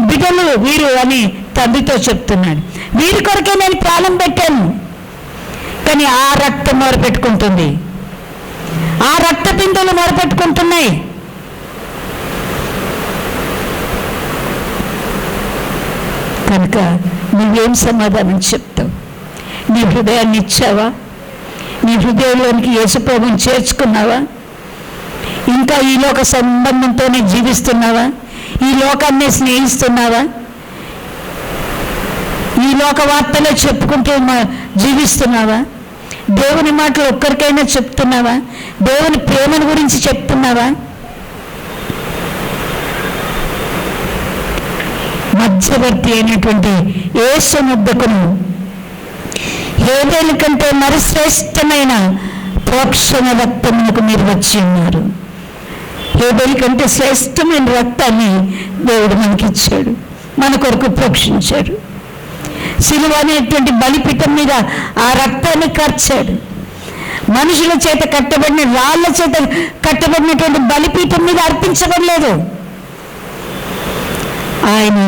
బిడ్డలు వీరు అని తండ్రితో చెప్తున్నాడు. వీరి కొరకే నేను ప్రాణం పెట్టాను. కానీ ఆ రక్తం మొరపెట్టుకుంటుంది, ఆ రక్త బిందువులు మొరపెట్టుకుంటున్నాయి. కనుక నువ్వేం సమాధానం చెప్తావు? నీ హృదయాన్ని ఇచ్చావా? నీ హృదయంలోనికి యేసుప్రభుని చేర్చుకున్నావా? ఇంకా ఈ లోక సంబంధంతోనే జీవిస్తున్నావా? ఈ లోకాన్ని స్నేహిస్తున్నావా? ఈ లోక వార్తలే చెప్పుకుంటూ జీవిస్తున్నావా? దేవుని మాటలు ఒక్కరికైనా చెప్తున్నావా? దేవుని ప్రేమను గురించి చెప్తున్నావా? మధ్యవర్తి అయినటువంటి యేసు వద్దకును హేబేలు కంటే మరి శ్రేష్టమైన ప్రోక్షణ రక్తమునకు మీరు వచ్చి ఉన్నారు. హేబేలు కంటే శ్రేష్టమైన రక్తాన్ని దేవుడు మనకిచ్చాడు, మన కొరకు ప్రోక్షించాడు. సిలువ అనేటువంటి బలిపీఠం మీద ఆ రక్తాన్ని కార్చాడు. మనుషుల చేత కట్టబడిన, రాళ్ల చేత కట్టబడినటువంటి బలిపీఠం మీద అర్పించబడలేదు. ఆయన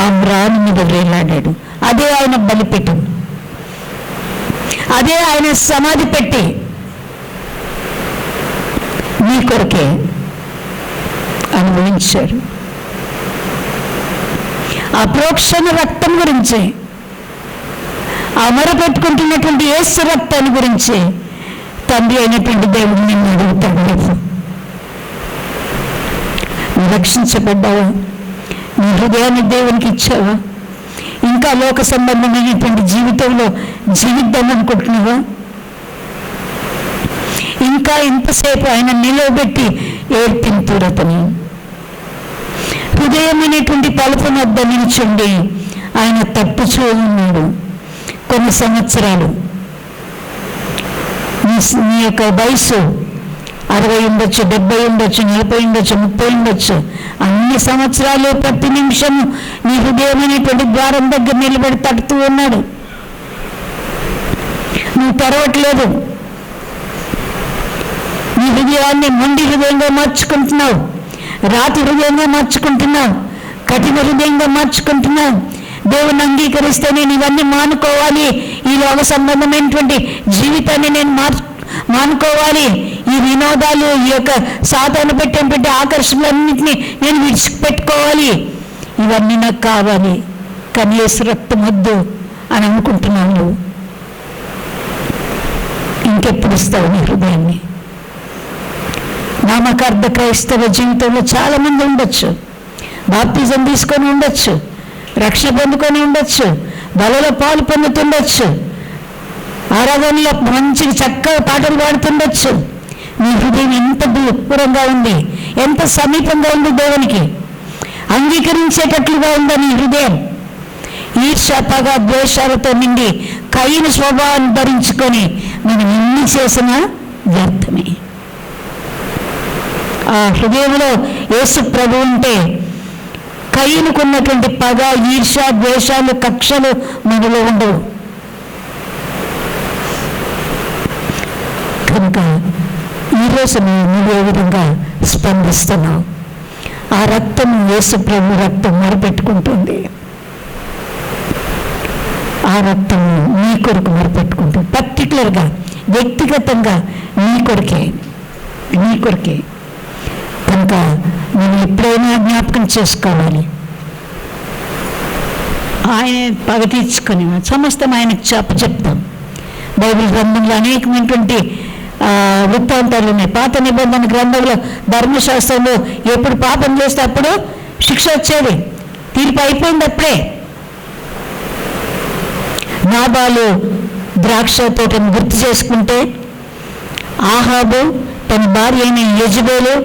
ఆ మ్రాను మీద వేలాడాడు. అదే ఆయన బలిపీఠం, అదే ఆయన సమాధి పెట్టి నీ కొరకే అనుభవించాడు. ఆ ప్రోక్షణ రక్తం గురించి, ఆ మొరపెట్టుకుంటున్నటువంటి యేసు రక్తాన్ని గురించి తండ్రి అయినటువంటి దేవుడు నిన్ను అడుగుతాడు. నువ్వు రక్షించబడ్డావా? నీ హృదయాన్ని దేవునికి ఇచ్చావా? ఇంకా లోక సంబంధమైనటువంటి జీవితంలో జీవిద్దాం అనుకుంటున్నావా? ఇంకా ఇంతసేపు ఆయన నిలవబెట్టి ఏర్పింతురతని హృదయం అనేటువంటి తలుపు వద్ద నిల్చుండి ఆయన తప్పుచూ ఉన్నాడు. కొన్ని సంవత్సరాలు నీ యొక్క వయసు 60 ఉండొచ్చు, 70 ఉండొచ్చు, 40 ఉండొచ్చు, 30 ఉండొచ్చు. అన్ని సంవత్సరాలు ప్రతి నిమిషం నీ హృదయం అనేటువంటి ద్వారం దగ్గర నిలబడి తడుతూ ఉన్నాడు. నువ్వు తెరవట్లేదు. నీ హృదయాన్ని మొండి హృదయంగా మార్చుకుంటున్నావు, రాతి హృదయంగా మార్చుకుంటున్నావు, కఠిన హృదయంగా మార్చుకుంటున్నావు. దేవుని అంగీకరిస్తే నేను ఇవన్నీ మానుకోవాలి, ఈ లోక సంబంధమైనటువంటి జీవితాన్ని నేను మానుకోవాలి, ఈ వినోదాలు, ఈ యొక్క సాతాను పెట్టినటువంటి ఆకర్షణలన్నింటినీ నేను విడిచిపెట్టుకోవాలి, ఇవన్నీ నాకు కావాలి, కానీ యేసు రక్తం వద్దు అని అనుకుంటున్నావు. నువ్వు ఇంకెప్పుడు ఇస్తావు నీ హృదయాన్ని? నామకార్థ క్రైస్తవ జీవితంలో చాలామంది ఉండొచ్చు, బాప్తిజం తీసుకొని ఉండొచ్చు, రక్షణ పొందుకొని ఉండొచ్చు, బలలో పాలు పొందుతుండొచ్చు, ఆరాధనలో మంచిగా చక్కగా పాటలు పాడుతుండొచ్చు. నీ హృదయం ఎంత దూరంగా ఉంది, ఎంత సమీపంగా ఉంది దేవునికి, అంగీకరించేటట్లుగా ఉందా నీ హృదయం? ఈర్ష్య, పగ, ద్వేషాలతో నిండి కయీను స్వభావాన్ని ధరించుకొని మనం ఎన్ని చేసినా వ్యర్థమే. ఆ హృదయంలో యేసు ప్రభు ఉంటే కయీనుకున్నటువంటి పగ, ఈర్ష్య, ద్వేషాలు, కక్షలు మనలో ఉండవు. కనుక ఈరోజు నువ్వు ఏ విధంగా స్పందిస్తున్నావు? ఆ రక్తం యేసు ప్రభు రక్తం మొరపెట్టుకుంటుంది. ఆ రక్తం నీ కొరకు మొరపెట్టుకుంటుంది, పర్టికులర్గా వ్యక్తిగతంగా నీ కొరకే. కనుక మనం ఎప్పుడైనా జ్ఞాపకం చేసుకోవాలి, ఆయన పగ తీర్చుకొని సమస్తం ఆయనకు చెప్తాం. బైబిల్ గ్రంథంలో అనేకమైనటువంటి వృత్తాంతాలు ఉన్నాయి. పాత నిబంధన గ్రంథంలో, ధర్మశాస్త్రంలో ఎప్పుడు పాపం చేస్తే అప్పుడు శిక్ష వచ్చేది, తీర్పు అయిపోయింది అప్పుడే. నాబాలు ద్రాక్ష తోటను గుర్తు చేసుకుంటే, ఆహాబు తన భార్య అయిన యెజెబెలు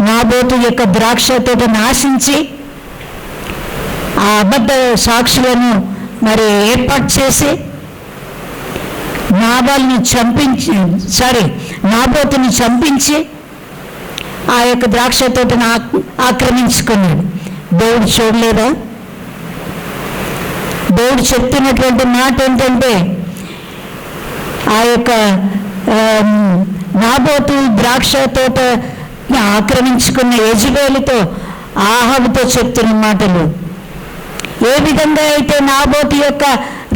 నాబోతు యొక్క ద్రాక్ష తోటను ఆశించి ఆ అబద్ధ సాక్షులను ఏర్పాటు చేసి నాబోతుని చంపించి ఆ యొక్క ద్రాక్ష తోటను ఆక్రమించుకున్నాడు. దేవుడు చూడలేదా? దేవుడు చెప్తున్నటువంటి మాట ఏంటంటే, ఆ యొక్క నాబోతు ద్రాక్ష తోట ఆక్రమించుకున్న యెజెబెలుతో, ఆహాబుతో చెప్తున్న మాటలు, ఏ విధంగా అయితే నాబోతు యొక్క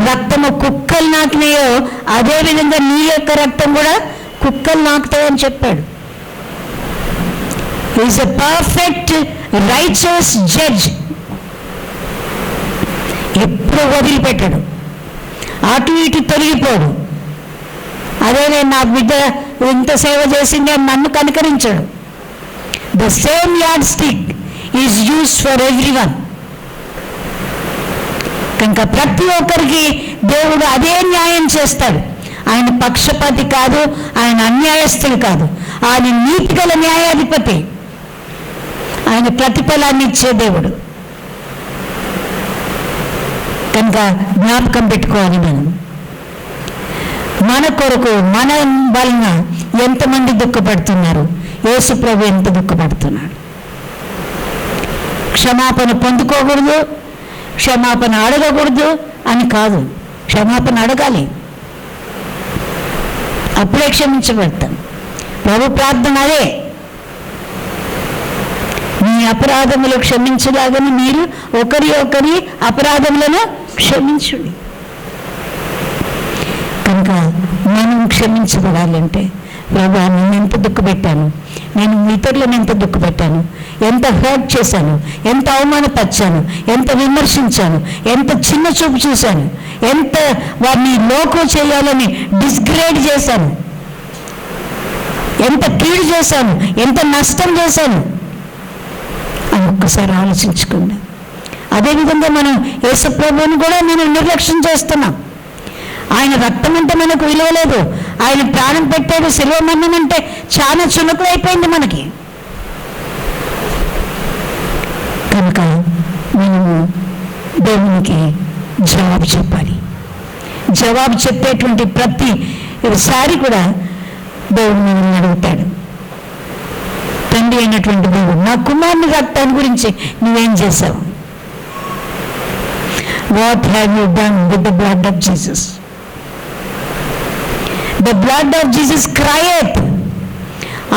రక్తము కుక్కలు నాకినాయో అదేవిధంగా నీ యొక్క రక్తం కూడా కుక్కలు నాకుతాయని చెప్పాడు. Is a perfect righteous judge. ఎప్పుడు వదిలిపెట్టాడు, అటు ఇటు తొలగిపోడు. అదే నేను నా బిడ్డ ఇంత సేవ చేసింది అని నన్ను కనికరించాడు. The same yardstick is used for everyone. కనుక ప్రతి ఒక్కరికి దేవుడు అదే న్యాయం చేస్తాడు. ఆయన పక్షపాతి కాదు, ఆయన అన్యాయస్తులు కాదు, ఆయన నీతి గల న్యాయాధిపతి, ఆయన ప్రతిఫలాన్ని ఇచ్చే దేవుడు. కనుక జ్ఞాపకం పెట్టుకోవాలి, మన కొరకు మన వలన ఎంతమంది దుఃఖపడుతున్నారు, యేసు ప్రభు ఎంత దుఃఖపడుతున్నాడు. క్షమాపణ పొందుకోకూడదు, క్షమాపణ అడగకూడదు అని కాదు, క్షమాపణ అడగాలి, అప్పుడే క్షమించబడతాం. ప్రభు ప్రార్థన అదే, మీ అపరాధములు క్షమించలాగని మీరు ఒకరి అపరాధములను క్షమించుడి. కనుక మనం క్షమించబడాలంటే, ప్రభు నేను ఎంత దుఃఖపెట్టాను, నేను ఇతరులను ఎంత దుఃఖపెట్టాను, ఎంత హర్ట్ చేశాను, ఎంత అవమానపరిచాను, ఎంత విమర్శించాను, ఎంత చిన్న చూపు చూశాను, ఎంత వారిని లోకం చేయాలని డిస్గ్రేడ్ చేశాను, ఎంత కీడు చేశాను, ఎంత నష్టం చేశాను అని ఒక్కసారి ఆలోచించుకుందాం. అదేవిధంగా మనం యేసు ప్రభువుని కూడా మనం నిర్లక్ష్యం చేస్తున్నాం. ఆయన రక్తం అంటే మనకు విలువ లేదు, ఆయన ప్రాణం పెట్టాడు, శిలువ మరణం అంటే చాలా చునుకు అయిపోయింది మనకి. కనుక మనము దేవునికి జవాబు చెప్పాలి. జవాబు చెప్పేటువంటి ప్రతిసారి కూడా దేవుడు మనల్ని అడుగుతాడు, తండ్రి అయినటువంటి దేవుడు, నా కుమారుని రక్తాన్ని గురించి నువ్వేం చేశావు? What have you done with the blood of Jesus? The blood of Jesus Christ.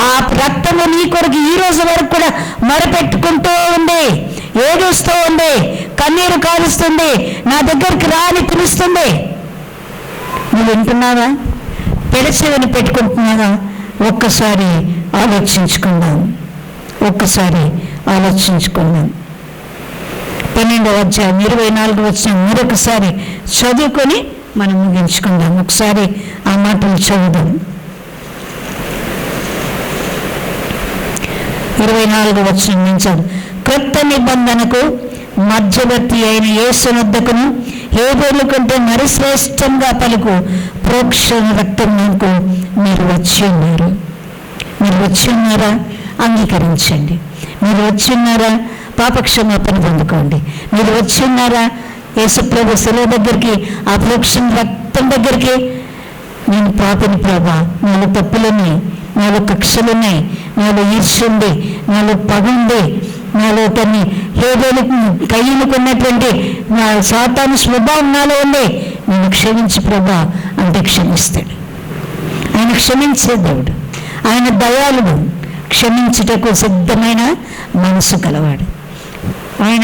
ఆ రక్తము నీ కొరకు ఈ రోజు వరకు కూడా మొరపెట్టుకుంటూ ఉంది, ఏడుస్తూ ఉంది, కన్నీరు కారుస్తుంది, నా దగ్గరికి రా అని పిలుస్తుంది. నువ్వు వింటున్నావా? పెడచెవిని పెట్టుకుంటున్నావా? ఒక్కసారి ఆలోచించుకుందాం, ఒక్కసారి ఆలోచించుకుందాం. 12వ అధ్యాయం 24 వచనం మరొకసారి చదువుకొని మనం ముగించుకుందాం. ఒకసారి ఆ మాటలు చదువుదాం. 24వ వచనం నుంచి, క్రొత్త నిబంధనకు మధ్యవర్తి అయిన యేసునొద్దకును హేబేలు కంటే మరి శ్రేష్టంగా పలుకు ప్రోక్షణ రక్తమునకు మీరు వచ్చి ఉన్నారు. మీరు వచ్చి ఉన్నారా? అంగీకరించండి. మీరు వచ్చి ఉన్నారా? పాపక్షమాపణ పొందుకోండి. మీరు వచ్చి ఉన్నారా? యేసుప్రభు శిలువ దగ్గరికి, ఆ ప్రోక్షణ రక్తం దగ్గరికి. నేను పాపిని ప్రభా, నాలో తప్పులున్నాయి, నాలో కక్షలున్నాయి, నాలో ఈర్ష్య ఉంది, నాలో పగ ఉంది, నాలో కొన్ని హేబేలు కయ్యనుకున్నటువంటి నా సాతాను స్వభావం నాలో ఉంది. నేను క్షమించి ప్రభా అంటే క్షమిస్తాడు. ఆయన క్షమించే దేవుడు, ఆయన దయాళుడు, క్షమించుటకు సిద్ధమైన మనసు కలవాడు. ఆయన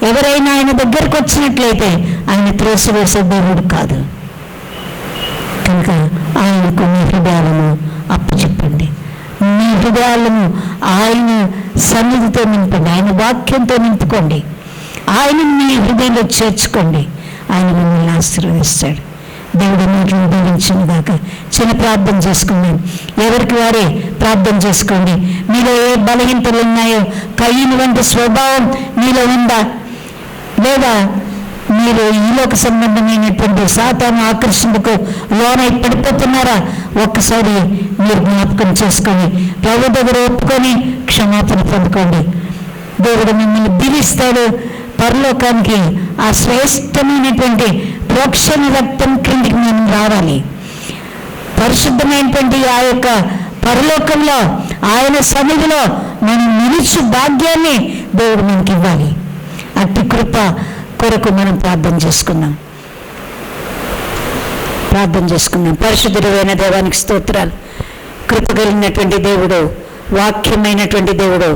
ఎవరైనా ఆయన దగ్గరకు వచ్చినట్లయితే ఆయన త్రోసివేసే దేవుడు కాదు. కనుక ఆయనకు మీ హృదయాలను అప్పచెప్పండి. మీ హృదయాలను ఆయన సన్నిధితో నింపండి, ఆయన వాక్యంతో నింపుకోండి, ఆయన మీ హృదయంలో చేర్చుకోండి. ఆయన మిమ్మల్ని ఆశీర్వదిస్తాడు. దేవుడు మాటలను దీవించిన దాకా చిన్న ప్రార్థన చేసుకుందాం. ఎవరికి వారే ప్రార్థన చేసుకోండి. మీలో ఏ బలహీనతలు ఉన్నాయో, కయ్యను వంటి స్వభావం మీలో ఉందా, లేదా మీరు ఈలోక సంబంధమైనటువంటి సాతాను ఆకర్షణకు లోనై పడిపోతున్నారా? ఒక్కసారి మీరు జ్ఞాపకం చేసుకొని ప్రభు దగ్గర ఒప్పుకొని క్షమాపణ పొందుకోండి. దేవుడు మిమ్మల్ని దీవిస్తాడు. పరలోకానికి ఆ శ్రేష్టమైనటువంటి ప్రోక్షణ రక్తం క్రిందికి మనం రావాలి. పరిశుద్ధమైనటువంటి ఆ యొక్క పరలోకంలో ఆయన సన్నిధిలో మనం నిలిచి భాగ్యాన్ని దేవుడు మనకి ఇవ్వాలి. అట్టి కృప కొరకు మనం ప్రార్థన చేసుకుందాం. పరిశుద్ధుడైన దేవానికి స్తోత్రాలు. కృప కలిగినటువంటి దేవుడు, వాక్యమైనటువంటి దేవుడు,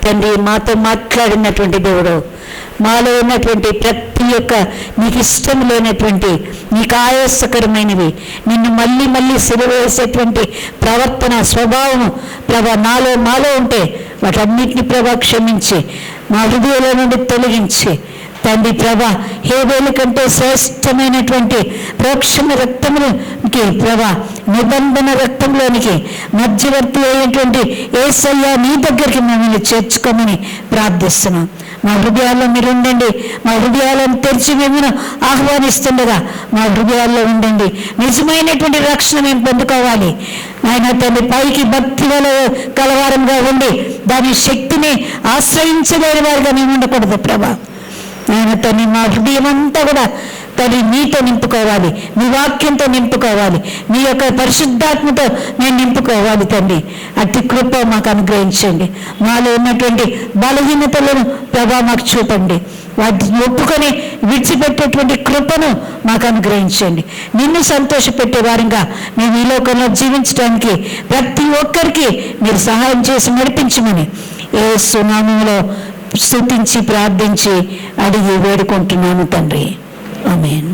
తండ్రి మాతో మాట్లాడినటువంటి దేవుడు, మాలో ఉన్నటువంటి ప్రతి ఒక్క నీకు ఇష్టం లేనటువంటి, నీకు ఆయాసకరమైనవి, నిన్ను మళ్ళీ మళ్ళీ సిలువేసేటువంటి ప్రవర్తన, స్వభావము ప్రభా మాలో ఉంటే వాటన్నిటిని ప్రభా క్షమించి మా హృదయంలో నుండి తొలగించి తండ్రి ప్రభా హేబేలు కంటే శ్రేష్టమైనటువంటి ప్రోక్షణ రక్తములకి ప్రభా నిబంధన రక్తంలోనికి మధ్యవర్తి అయినటువంటి యేసయ్య నీ దగ్గరికి మమ్మల్ని చేర్చుకోమని ప్రార్థిస్తున్నాం. మా హృదయాల్లో మీరు ఉండండి. మా హృదయాలను తెరిచి మిమ్మల్ని ఆహ్వానిస్తుండగా మా హృదయాల్లో ఉండండి. నిజమైనటువంటి రక్షణ మేము పొందుకోవాలి. ఆయన తండ్రి పైకి భక్తి కలవారంగా ఉండి దాని శక్తిని ఆశ్రయించలేని వారిగా మేము ఉండకూడదు ప్రభా. ఆయన తను మా హృదయం అంతా కూడా తను నీతో నింపుకోవాలి, నీ వాక్యంతో నింపుకోవాలి, నీ యొక్క పరిశుద్ధాత్మతో నేను నింపుకోవాలి తండ్రి. అతి కృప మాకు అనుగ్రహించండి. మాలో ఉన్నటువంటి బలహీనతలను ప్రభా మాకు చూపండి. వాటిని ఒప్పుకొని విడిచిపెట్టేటువంటి కృపను మాకు అనుగ్రహించండి. నిన్ను సంతోషపెట్టే వారంగా మేము ఈ లోకంలో జీవించడానికి ప్రతి ఒక్కరికి మీరు సహాయం చేసి నడిపించమని యేసు నామములో స్తుతించి ప్రార్థించి అడిగి వేడుకుంటున్నాను తండ్రి. ఆమేన్.